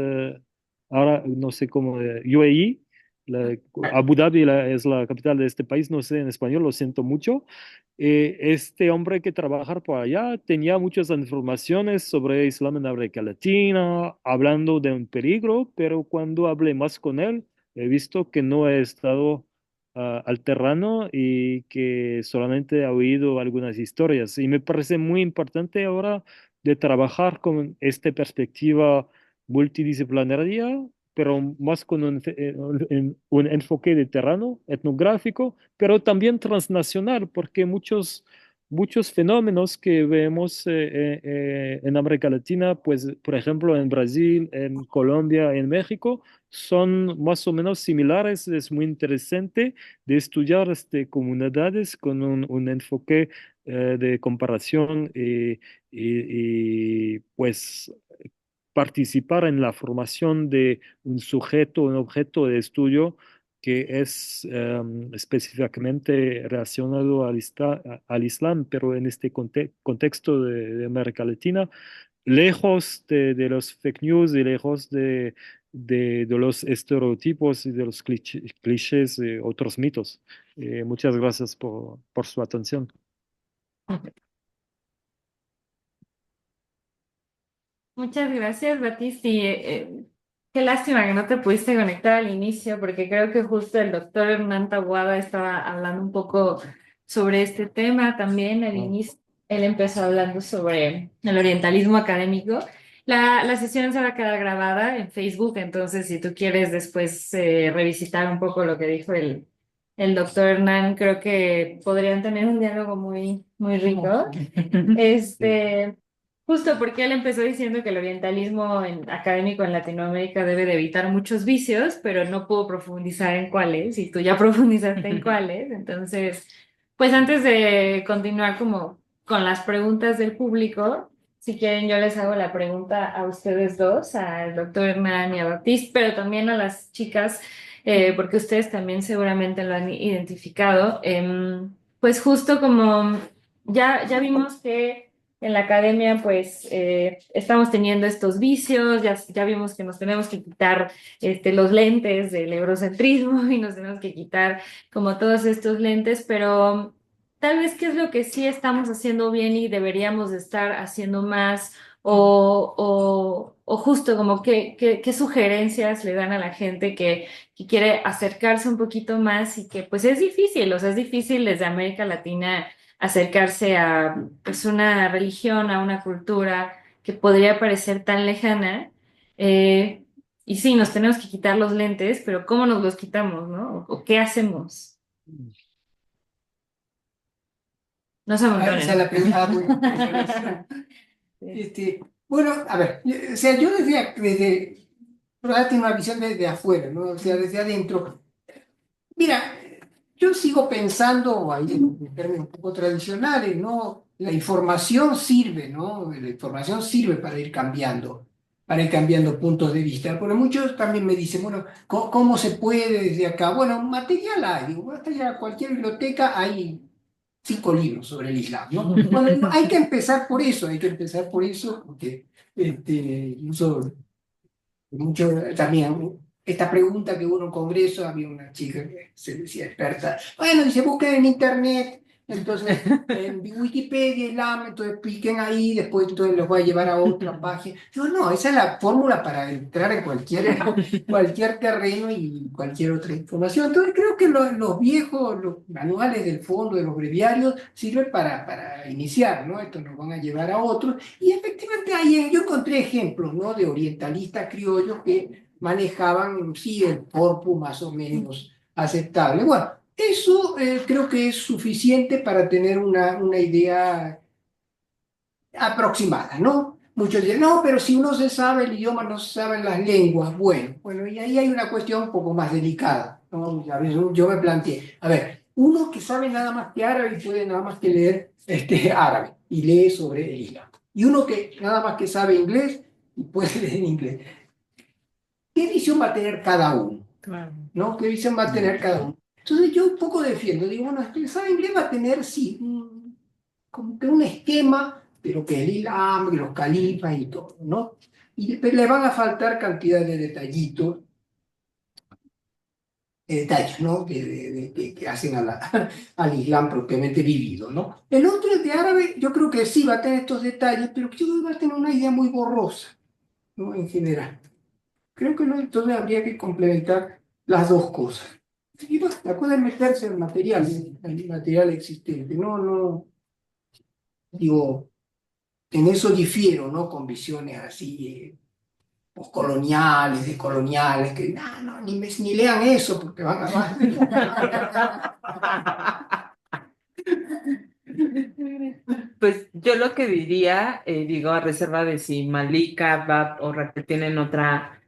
ahora no sé cómo, UAE, Abu Dhabi es la capital de este país, no sé en español, lo siento mucho. Este hombre que trabaja por allá tenía muchas informaciones sobre Islam en América Latina, hablando de un peligro, pero cuando hablé más con él, he visto que no he estado al terreno y que solamente ha oído algunas historias. Y me parece muy importante ahora de trabajar con esta perspectiva multidisciplinaria, pero más con un enfoque de terreno etnográfico, pero también transnacional, porque muchos fenómenos que vemos en América Latina, pues por ejemplo en Brasil, en Colombia, en México, son más o menos similares. Es muy interesante de estudiar comunidades con un enfoque de comparación pues participar en la formación de un sujeto, un objeto de estudio que es específicamente relacionado al Islam, pero en este contexto de América Latina, lejos de los fake news y lejos de los estereotipos y de los clichés y otros mitos. Muchas gracias por su atención. Muchas gracias, Batisti. Qué lástima que no te pudiste conectar al inicio, porque creo que justo el doctor Hernán Taboada estaba hablando un poco sobre este tema también al inicio. Él empezó hablando sobre el orientalismo académico. La sesión se va a quedar grabada en Facebook, entonces si tú quieres después revisitar un poco lo que dijo el doctor Hernán, creo que podrían tener un diálogo muy, muy rico. Este. Justo porque él empezó diciendo que el orientalismo académico en Latinoamérica debe de evitar muchos vicios, pero no pudo profundizar en cuáles, y tú ya profundizaste en cuáles. Entonces, pues antes de continuar como con las preguntas del público, si quieren yo les hago la pregunta a ustedes dos, al doctor Hernán y a Baptiste, pero también a las chicas, porque ustedes también seguramente lo han identificado. Pues justo como ya vimos que en la academia, pues estamos teniendo estos vicios, ya vimos que nos tenemos que quitar los lentes del eurocentrismo y nos tenemos que quitar como todos estos lentes, pero tal vez qué es lo que sí estamos haciendo bien y deberíamos de estar haciendo más, o justo como qué sugerencias le dan a la gente que quiere acercarse un poquito más y que pues es difícil, o sea, es difícil desde América Latina acercarse a pues, una religión, a una cultura que podría parecer tan lejana. Eh, y sí, nos tenemos que quitar los lentes, pero ¿cómo nos los quitamos, no? ¿O qué hacemos? No se Esa es la primera. Bueno, a ver, o sea, yo pero tengo una visión desde afuera, ¿no? O sea, desde adentro. Mira, yo sigo pensando ahí en términos un poco tradicionales, ¿no? La información sirve, ¿no? La información sirve para ir cambiando puntos de vista. Porque muchos también me dicen, bueno, ¿cómo se puede desde acá? Bueno, material hay, digo, hasta ya cualquier biblioteca hay 5 libros sobre el Islam, ¿no? Bueno, hay que empezar por eso, porque incluso mucho también esta pregunta que hubo en un congreso, había una chica que se decía experta, bueno, dice, busquen en internet, entonces en Wikipedia, Islam, entonces piquen ahí, después entonces los voy a llevar a otra página. Yo no, esa es la fórmula para entrar en cualquier terreno y cualquier otra información. Entonces creo que los viejos, los manuales del fondo, de los breviarios, sirven para iniciar, ¿no? Estos nos van a llevar a otros. Y efectivamente ahí yo encontré ejemplos, ¿no? De orientalistas criollos que manejaban, sí, el corpus más o menos aceptable. Bueno, eso creo que es suficiente para tener una idea aproximada, ¿no? Muchos dicen, no, pero si uno se sabe el idioma, no se saben las lenguas. Bueno, y ahí hay una cuestión un poco más delicada, ¿no? A veces yo me planteé, a ver, uno que sabe nada más que árabe y puede nada más que leer árabe y lee sobre el Islam. Y uno que nada más que sabe inglés y puede leer en inglés. ¿Qué visión va a tener cada uno? Claro. ¿No? ¿Qué visión va a tener cada uno? Entonces yo un poco defiendo, digo, bueno, el que sabe inglés va a tener, sí, como que un esquema, pero que el Islam, que los califas y todo, ¿no? Y le van a faltar cantidad de detallitos, detalles, ¿no? Que hacen al Islam propiamente vivido, ¿no? El otro, el de árabe, yo creo que sí va a tener estos detalles, pero yo creo que va a tener una idea muy borrosa, ¿no? En general. Creo que no, entonces habría que complementar las dos cosas. Y bueno, la cosa es meterse en el material existente. No, digo, en eso difiero, ¿no? Con visiones así, poscoloniales, decoloniales, que no, ni lean eso porque van a... Pues yo lo que diría, digo, a reserva de si Malika, Bab o Raquel tienen otra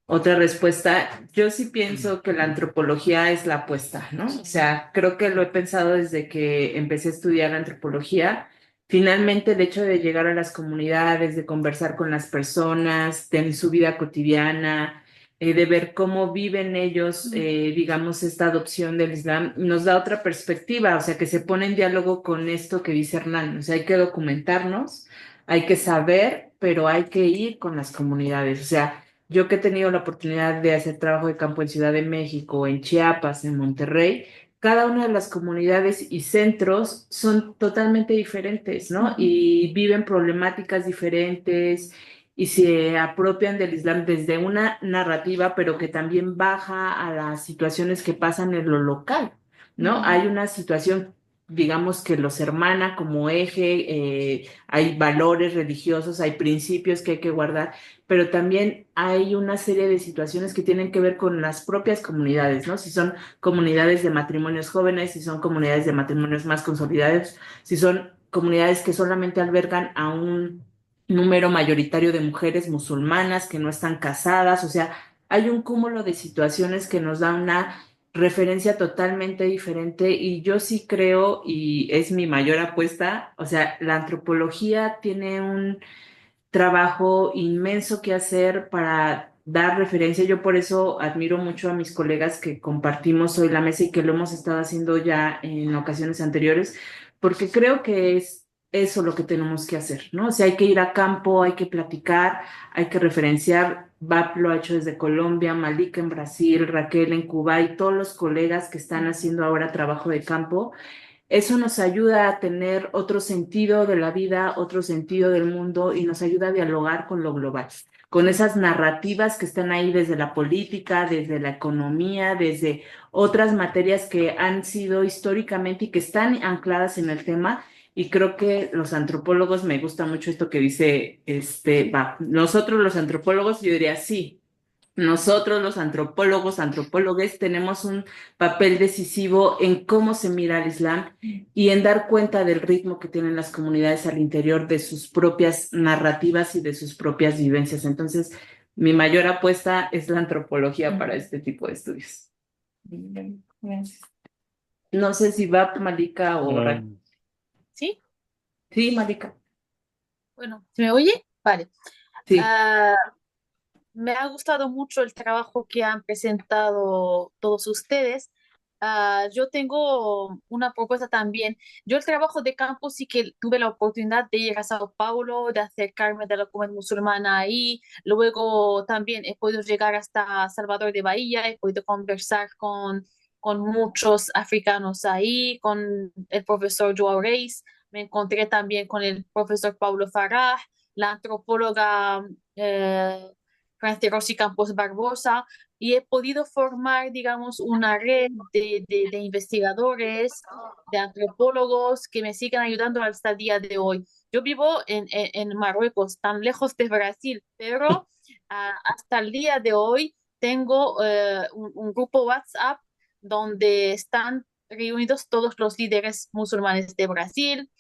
respuesta, yo sí pienso que la antropología es la apuesta, ¿no? O sea, creo que lo he pensado desde que empecé a estudiar antropología. Finalmente, el hecho de llegar a las comunidades, de conversar con las personas, de su vida cotidiana, de ver cómo viven ellos, digamos, esta adopción del Islam, nos da otra perspectiva, o sea, que se pone en diálogo con esto que dice Hernán. O sea, hay que documentarnos, hay que saber, pero hay que ir con las comunidades. O sea, yo que he tenido la oportunidad de hacer trabajo de campo en Ciudad de México, en Chiapas, en Monterrey, cada una de las comunidades y centros son totalmente diferentes, ¿no? Y viven problemáticas diferentes y se apropian del Islam desde una narrativa, pero que también baja a las situaciones que pasan en lo local, ¿no? Hay una situación, digamos, que los hermana como eje, hay valores religiosos, hay principios que hay que guardar, pero también hay una serie de situaciones que tienen que ver con las propias comunidades, ¿no? Si son comunidades de matrimonios jóvenes, si son comunidades de matrimonios más consolidados, si son comunidades que solamente albergan a un número mayoritario de mujeres musulmanas que no están casadas, o sea, hay un cúmulo de situaciones que nos da una referencia totalmente diferente y yo sí creo, y es mi mayor apuesta, o sea, la antropología tiene un trabajo inmenso que hacer para dar referencia. Yo por eso admiro mucho a mis colegas que compartimos hoy la mesa y que lo hemos estado haciendo ya en ocasiones anteriores, porque creo que es eso lo que tenemos que hacer, ¿no? O sea, hay que ir a campo, hay que platicar, hay que referenciar. VAP lo ha hecho desde Colombia, Malika en Brasil, Raquel en Cuba y todos los colegas que están haciendo ahora trabajo de campo. Eso nos ayuda a tener otro sentido de la vida, otro sentido del mundo y nos ayuda a dialogar con lo global, con esas narrativas que están ahí desde la política, desde la economía, desde otras materias que han sido históricamente y que están ancladas en el tema. Y creo que los antropólogos, me gusta mucho esto que dice, nosotros los antropólogos, yo diría sí. Nosotros, los antropólogos, antropólogues, tenemos un papel decisivo en cómo se mira el Islam y en dar cuenta del ritmo que tienen las comunidades al interior de sus propias narrativas y de sus propias vivencias. Entonces, mi mayor apuesta es la antropología para este tipo de estudios. Gracias. No sé si va Malika o Ah, ¿Sí? Sí, Malika. Bueno, ¿se me oye? Vale. Sí. Ah, me ha gustado mucho el trabajo que han presentado todos ustedes. Yo tengo una propuesta también. Yo el trabajo de campo sí que tuve la oportunidad de ir a Sao Paulo, de acercarme de la comunidad musulmana ahí. Luego también he podido llegar hasta Salvador de Bahía, he podido conversar con muchos africanos ahí, con el profesor Joao Reis. Me encontré también con el profesor Paulo Farah, la antropóloga Francis Rossi Campos Barbosa, y he podido formar, digamos, una red de investigadores, de antropólogos que me siguen ayudando hasta el día de hoy. Yo vivo en Marruecos, tan lejos de Brasil, pero hasta el día de hoy tengo un grupo WhatsApp donde están reunidos todos los líderes musulmanes de Brasil,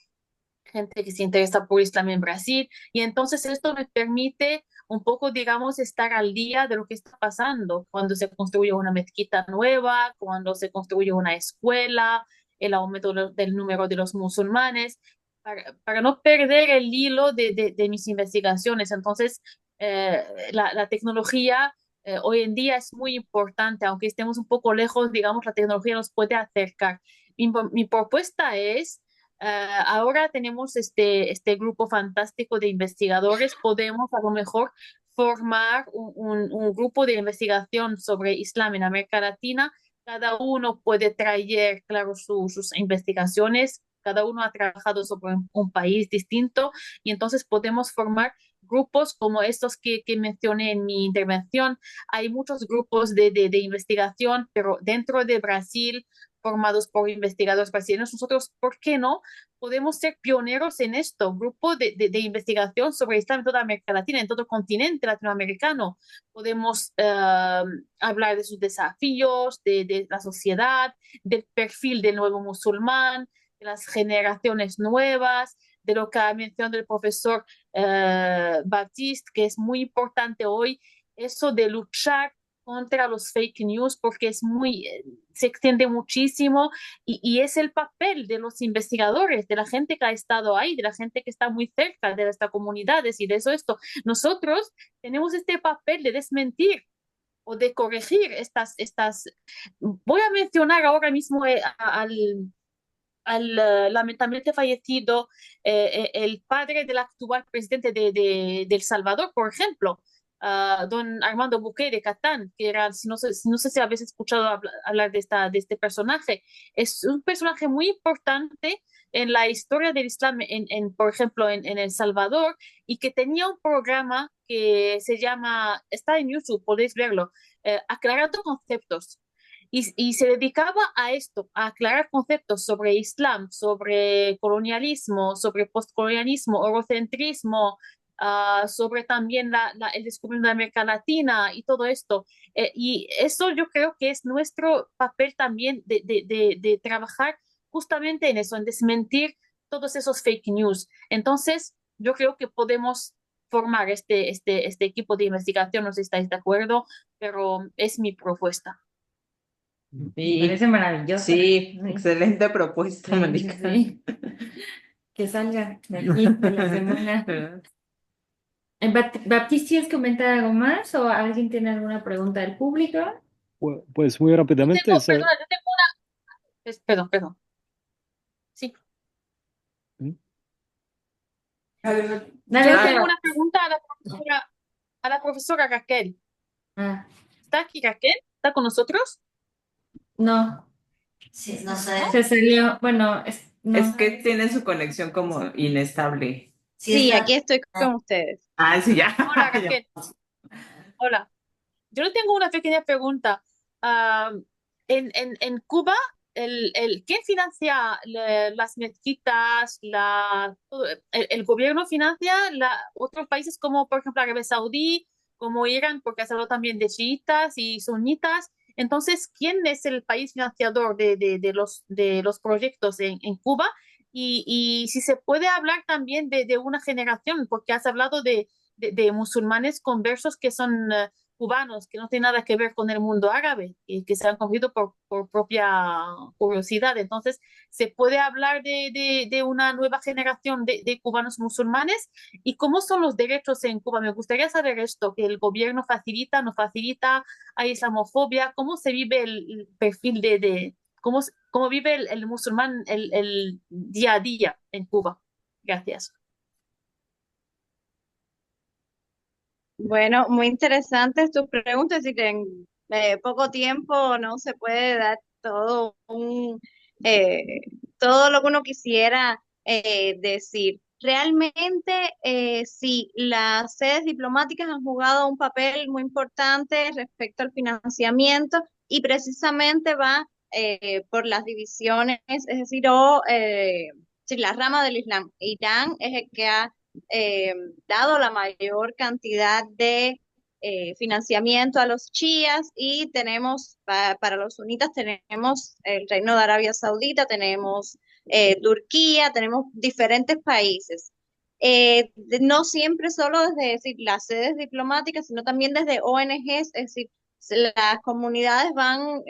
gente que se interesa por Islam en Brasil, y entonces esto me permite un poco, digamos, estar al día de lo que está pasando, cuando se construye una mezquita nueva, cuando se construye una escuela, el aumento del número de los musulmanes, para no perder el hilo de mis investigaciones. Entonces, la tecnología hoy en día es muy importante, aunque estemos un poco lejos, digamos, la tecnología nos puede acercar. Mi propuesta es ahora tenemos este grupo fantástico de investigadores. Podemos a lo mejor formar un grupo de investigación sobre Islam en América Latina. Cada uno puede traer, claro, sus investigaciones. Cada uno ha trabajado sobre un país distinto y entonces podemos formar grupos como estos que mencioné en mi intervención. Hay muchos grupos de investigación, pero dentro de Brasil formados por investigadores brasileños. Nosotros, ¿por qué no? Podemos ser pioneros en esto, grupo de investigación sobre Islam en toda América Latina, en todo el continente latinoamericano. Podemos hablar de sus desafíos, de la sociedad, del perfil del nuevo musulmán, de las generaciones nuevas, de lo que ha mencionado el profesor Baptiste, que es muy importante hoy, eso de luchar contra los fake news porque se extiende muchísimo y es el papel de los investigadores, de la gente que ha estado ahí, de la gente que está muy cerca de estas comunidades y de eso esto. Nosotros tenemos este papel de desmentir o de corregir voy a mencionar ahora mismo al lamentablemente fallecido el padre del actual presidente de El Salvador, por ejemplo, don Armando Bukele Catán, que era, no sé si habéis escuchado hablar de este personaje. Es un personaje muy importante en la historia del Islam, por ejemplo, en El Salvador, y que tenía un programa que se llama, está en YouTube, podéis verlo, Aclarando Conceptos. Y se dedicaba a esto, a aclarar conceptos sobre Islam, sobre colonialismo, sobre postcolonialismo, eurocentrismo, sobre también el descubrimiento de América Latina y todo esto. Y eso yo creo que es nuestro papel también de trabajar justamente en eso, en desmentir todos esos fake news. Entonces, yo creo que podemos formar este equipo de investigación, no sé si estáis de acuerdo, pero es mi propuesta. Me Sí, parece maravilloso. sí, excelente propuesta, Sí, Mónica. sí. Que salga de aquí, de la semana. Baptiste, ¿quieres comentar algo más o alguien tiene alguna pregunta del público? Pues muy rápidamente, Yo tengo una, perdón. Sí, Adelante. Dale, yo Seba. tengo una pregunta a la profesora Raquel. Ah, ¿Está aquí Raquel? ¿Está con nosotros? no, Sí, no sé. se salió. Bueno, no. Es que tiene su conexión como inestable. Sí, está. aquí estoy con ustedes. Ah, sí, ya. Hola, Ya. Raquel. Hola. Yo le tengo una pequeña pregunta. Ah, en Cuba, ¿quién financia las mezquitas? El gobierno financia otros países como, por ejemplo, Arabia Saudí, como Irán, porque has hablado también de chiitas y sunitas. Entonces, ¿quién es el país financiador de los proyectos en Cuba? Y si se puede hablar también de una generación, porque has hablado de musulmanes conversos que son cubanos, que no tienen nada que ver con el mundo árabe y que se han cogido por propia curiosidad. Entonces, ¿se puede hablar de una nueva generación de cubanos musulmanes? ¿Y cómo son los derechos en Cuba? Me gustaría saber esto, que el gobierno facilita, no facilita, hay islamofobia, ¿cómo se vive el perfil cómo vive el musulmán el día a día en Cuba? Gracias. Bueno, muy interesantes tus preguntas y que en poco tiempo no se puede dar eh, todo lo que uno quisiera decir. Realmente, sí, las sedes diplomáticas han jugado un papel muy importante respecto al financiamiento y precisamente va por las divisiones, es decir, sí, la rama del Islam. Irán es el que ha eh, dado la mayor cantidad de financiamiento a los chiíes y tenemos para los sunitas tenemos el Reino de Arabia Saudita, tenemos Turquía, tenemos diferentes países. No siempre solo desde decir, las sedes diplomáticas, sino también desde ONGs, es decir, las comunidades van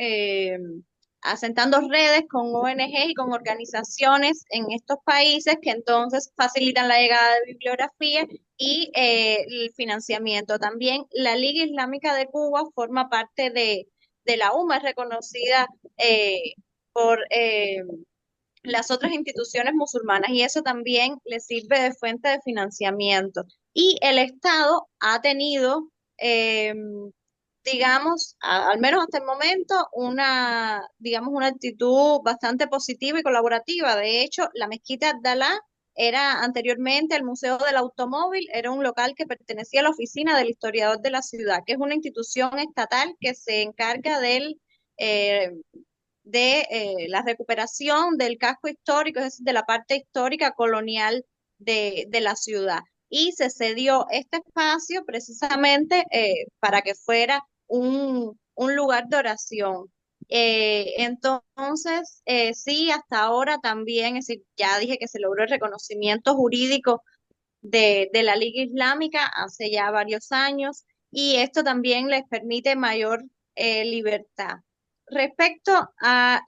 asentando redes con ONG y con organizaciones en estos países que entonces facilitan la llegada de bibliografía y el financiamiento. También la Liga Islámica de Cuba forma parte de la UMA, es reconocida por las otras instituciones musulmanas y eso también le sirve de fuente de financiamiento. Y el Estado ha tenido digamos, al menos hasta el momento, digamos, una actitud bastante positiva y colaborativa. De hecho, la mezquita Abdalá era anteriormente el Museo del Automóvil, era un local que pertenecía a la oficina del historiador de la ciudad, que es una institución estatal que se encarga eh, de la recuperación del casco histórico, es decir, de la parte histórica colonial de la ciudad. Y se cedió este espacio precisamente para que fuera un lugar de oración. Entonces, sí, hasta ahora también, es decir, ya dije que se logró el reconocimiento jurídico de la Liga Islámica hace ya varios años y esto también les permite mayor libertad. Respecto a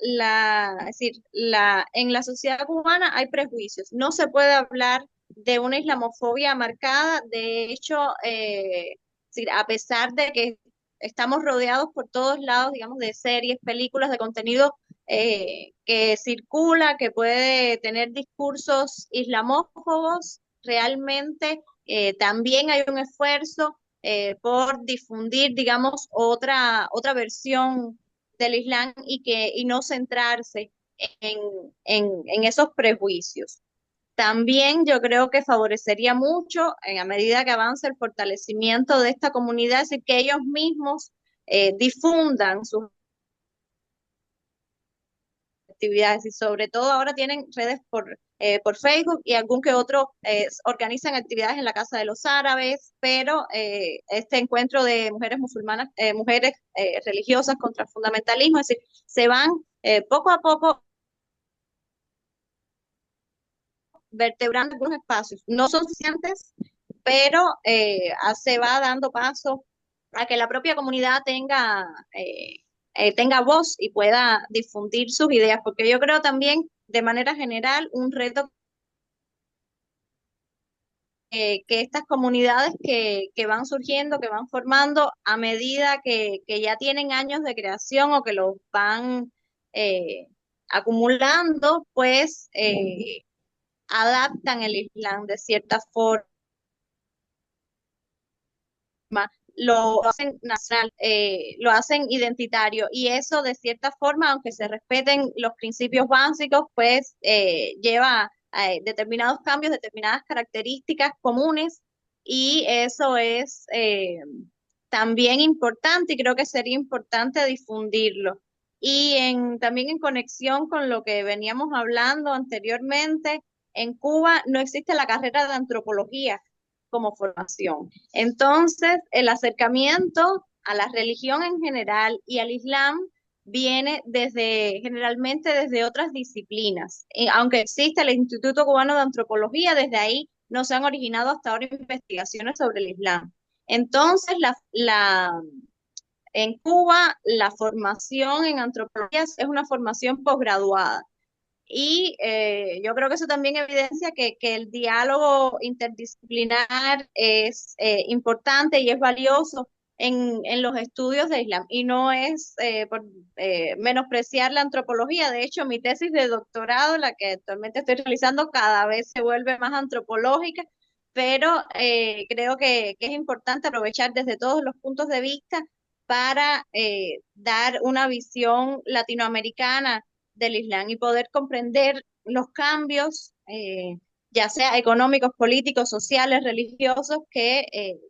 es decir, en la sociedad cubana hay prejuicios. No se puede hablar de una islamofobia marcada. De hecho, es decir, a pesar de que estamos rodeados por todos lados, digamos, de series, películas, de contenido que circula, que puede tener discursos islamófobos, realmente también hay un esfuerzo por difundir, digamos, otra versión del Islam y no centrarse en, en esos prejuicios. También yo creo que favorecería mucho, a medida que avance el fortalecimiento de esta comunidad, es decir, que ellos mismos difundan sus actividades y sobre todo ahora tienen redes por Facebook y algún que otro organizan actividades en la Casa de los Árabes, pero este encuentro de mujeres musulmanas, mujeres religiosas contra el fundamentalismo, es decir, se van poco a poco vertebrando algunos espacios. No son suficientes, pero se va dando paso a que la propia comunidad tenga voz y pueda difundir sus ideas, porque yo creo también, de manera general, un reto que estas comunidades que van surgiendo, que van formando a medida que ya tienen años de creación o que los van eh, acumulando, pues adaptan el Islam de cierta forma, lo hacen nacional, lo hacen identitario y eso de cierta forma, aunque se respeten los principios básicos, pues lleva a determinados cambios, determinadas características comunes y eso es también importante y creo que sería importante difundirlo. Y también en conexión con lo que veníamos hablando anteriormente, en Cuba no existe la carrera de antropología como formación. Entonces, el acercamiento a la religión en general y al Islam viene generalmente desde otras disciplinas. Aunque existe el Instituto Cubano de Antropología, desde ahí no se han originado hasta ahora investigaciones sobre el Islam. Entonces, en Cuba, la formación en antropología es una formación posgraduada. Y yo creo que eso también evidencia que el diálogo interdisciplinar es importante y es valioso en los estudios de Islam. Y no es por menospreciar la antropología. De hecho, mi tesis de doctorado, la que actualmente estoy realizando, cada vez se vuelve más antropológica, pero creo que es importante aprovechar desde todos los puntos de vista para dar una visión latinoamericana del Islam y poder comprender los cambios, ya sea económicos, políticos, sociales, religiosos, que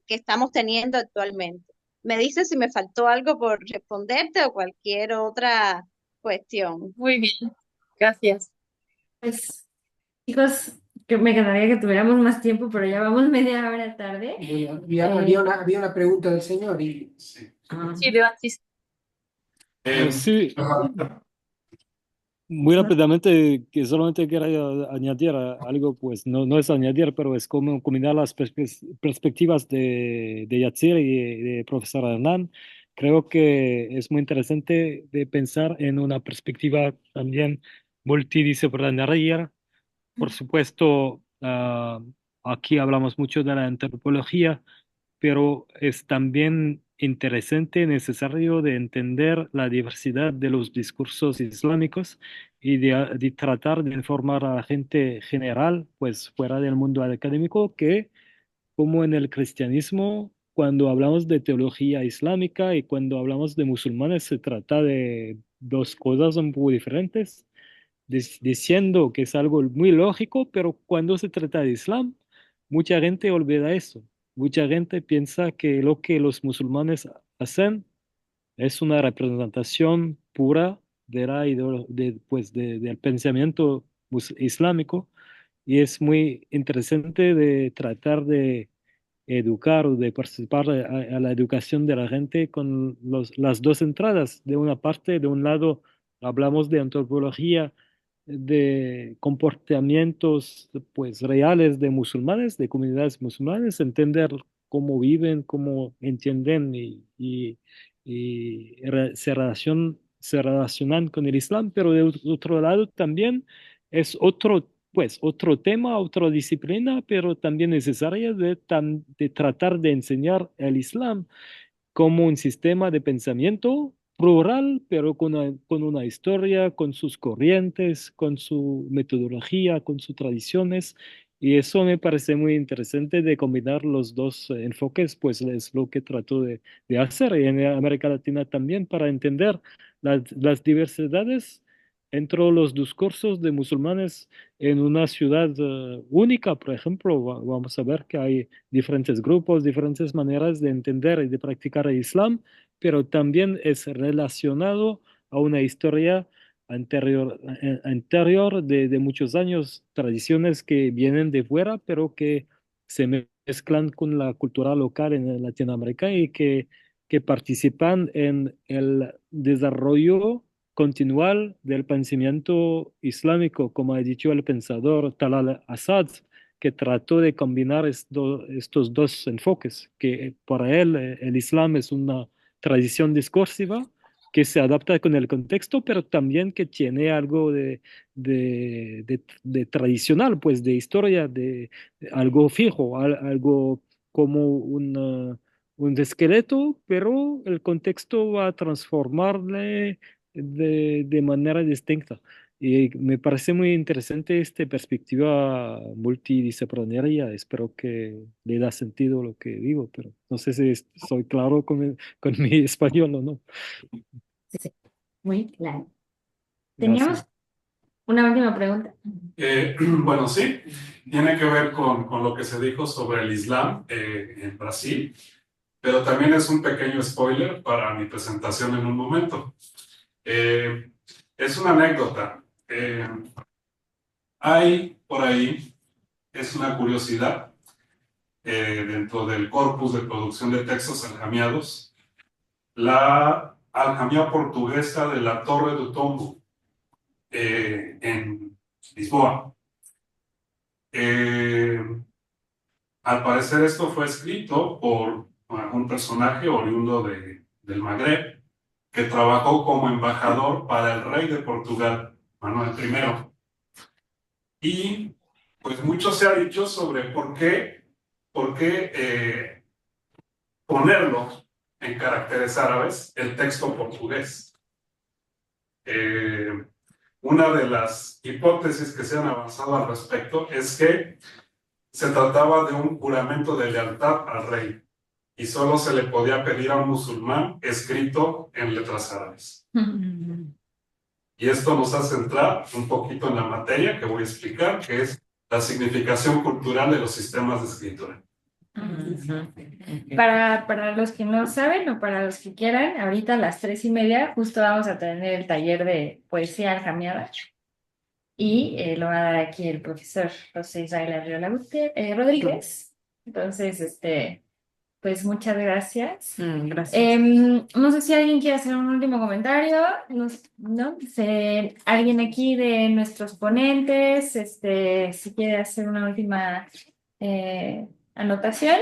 estamos teniendo actualmente. Me dices si me faltó algo por responderte o cualquier otra cuestión. Muy bien, gracias. Pues, chicos, que me encantaría que tuviéramos más tiempo, pero ya vamos media hora tarde. Había una pregunta del señor y Sí. Sí, de Francisco. Sí, muy rápidamente, que solamente quería añadir algo, pues no es añadir, pero es como combinar las perspectivas de Yatzir y de profesor Hernán. Creo que es muy interesante de pensar en una perspectiva también multidisciplinaria. Por supuesto, aquí hablamos mucho de la antropología, pero es también interesante, necesario de entender la diversidad de los discursos islámicos y de tratar de informar a la gente general, pues fuera del mundo académico, que como en el cristianismo, cuando hablamos de teología islámica y cuando hablamos de musulmanes, se trata de dos cosas un poco diferentes, diciendo que es algo muy lógico, pero cuando se trata de Islam, mucha gente olvida eso. Mucha gente piensa que lo que los musulmanes hacen es una representación pura de del pensamiento islámico y es muy interesante de tratar de educar o de participar a la educación de la gente con las dos entradas. De una parte, de un lado, hablamos de antropología, de comportamientos pues reales de musulmanes, de comunidades musulmanes, entender cómo viven, cómo entienden se relacionan con el Islam, pero de otro lado también es otro tema, otra disciplina, pero también necesaria de tratar de enseñar el Islam como un sistema de pensamiento plural, pero con una historia, con sus corrientes, con su metodología, con sus tradiciones. Y eso me parece muy interesante de combinar los dos enfoques, pues es lo que trato de hacer y en América Latina también para entender las diversidades entre los discursos de musulmanes en una ciudad única, por ejemplo. Vamos a ver que hay diferentes grupos, diferentes maneras de entender y de practicar el Islam, pero también es relacionado a una historia anterior de muchos años, tradiciones que vienen de fuera, pero que se mezclan con la cultura local en Latinoamérica y que participan en el desarrollo continual del pensamiento islámico, como ha dicho el pensador Talal Asad, que trató de combinar estos dos enfoques, que para él el Islam es una tradición discursiva que se adapta con el contexto, pero también que tiene algo de tradicional, pues de historia, de algo fijo, algo como un esqueleto, pero el contexto va a transformarle de manera distinta. Y me parece muy interesante esta perspectiva multidisciplinaria. Espero que le da sentido lo que digo, pero no sé si soy claro con mi español o no. Sí, muy claro. Gracias. Teníamos una última pregunta. Bueno, sí, tiene que ver con lo que se dijo sobre el Islam en Brasil, pero también es un pequeño spoiler para mi presentación en un momento. Es una anécdota. Hay por ahí, es una curiosidad, dentro del corpus de producción de textos aljamiados, la aljamia portuguesa de la Torre do Tombo, en Lisboa. Al parecer esto fue escrito por un personaje oriundo del Magreb que trabajó como embajador para el rey de Portugal, Manuel I. Y pues mucho se ha dicho sobre por qué ponerlo en caracteres árabes el texto portugués. Una de las hipótesis que se han avanzado al respecto es que se trataba de un juramento de lealtad al rey y solo se le podía pedir a un musulmán escrito en letras árabes. Y esto nos hace entrar un poquito en la materia que voy a explicar, que es la significación cultural de los sistemas de escritura. Para los que no saben o para los que quieran, ahorita a las 3:30 justo vamos a tener el taller de poesía aljamiada y lo va a dar aquí el profesor José Israel Arriola Rodríguez. Entonces, pues muchas gracias. Gracias. No sé si alguien quiere hacer un último comentario, ¿no? Alguien aquí de nuestros ponentes, si quiere hacer una última anotación.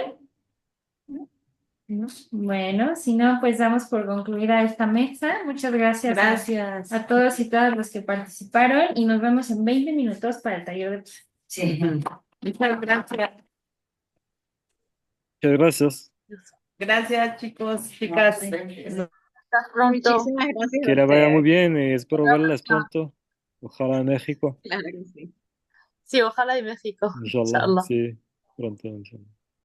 ¿No? Bueno, si no, pues damos por concluida esta mesa. Muchas gracias Gracias. a todos y todas los que participaron y nos vemos en 20 minutos para el taller de... Sí. Muchas gracias. Muchas gracias. Gracias, chicos, chicas. Hasta pronto. Muchísimas gracias Que a le vaya muy ustedes. bien y espero verlas pronto. Ojalá en México. Claro que sí. Sí, ojalá en México. Inshallah, Inshallah. sí, pronto. Inshallah.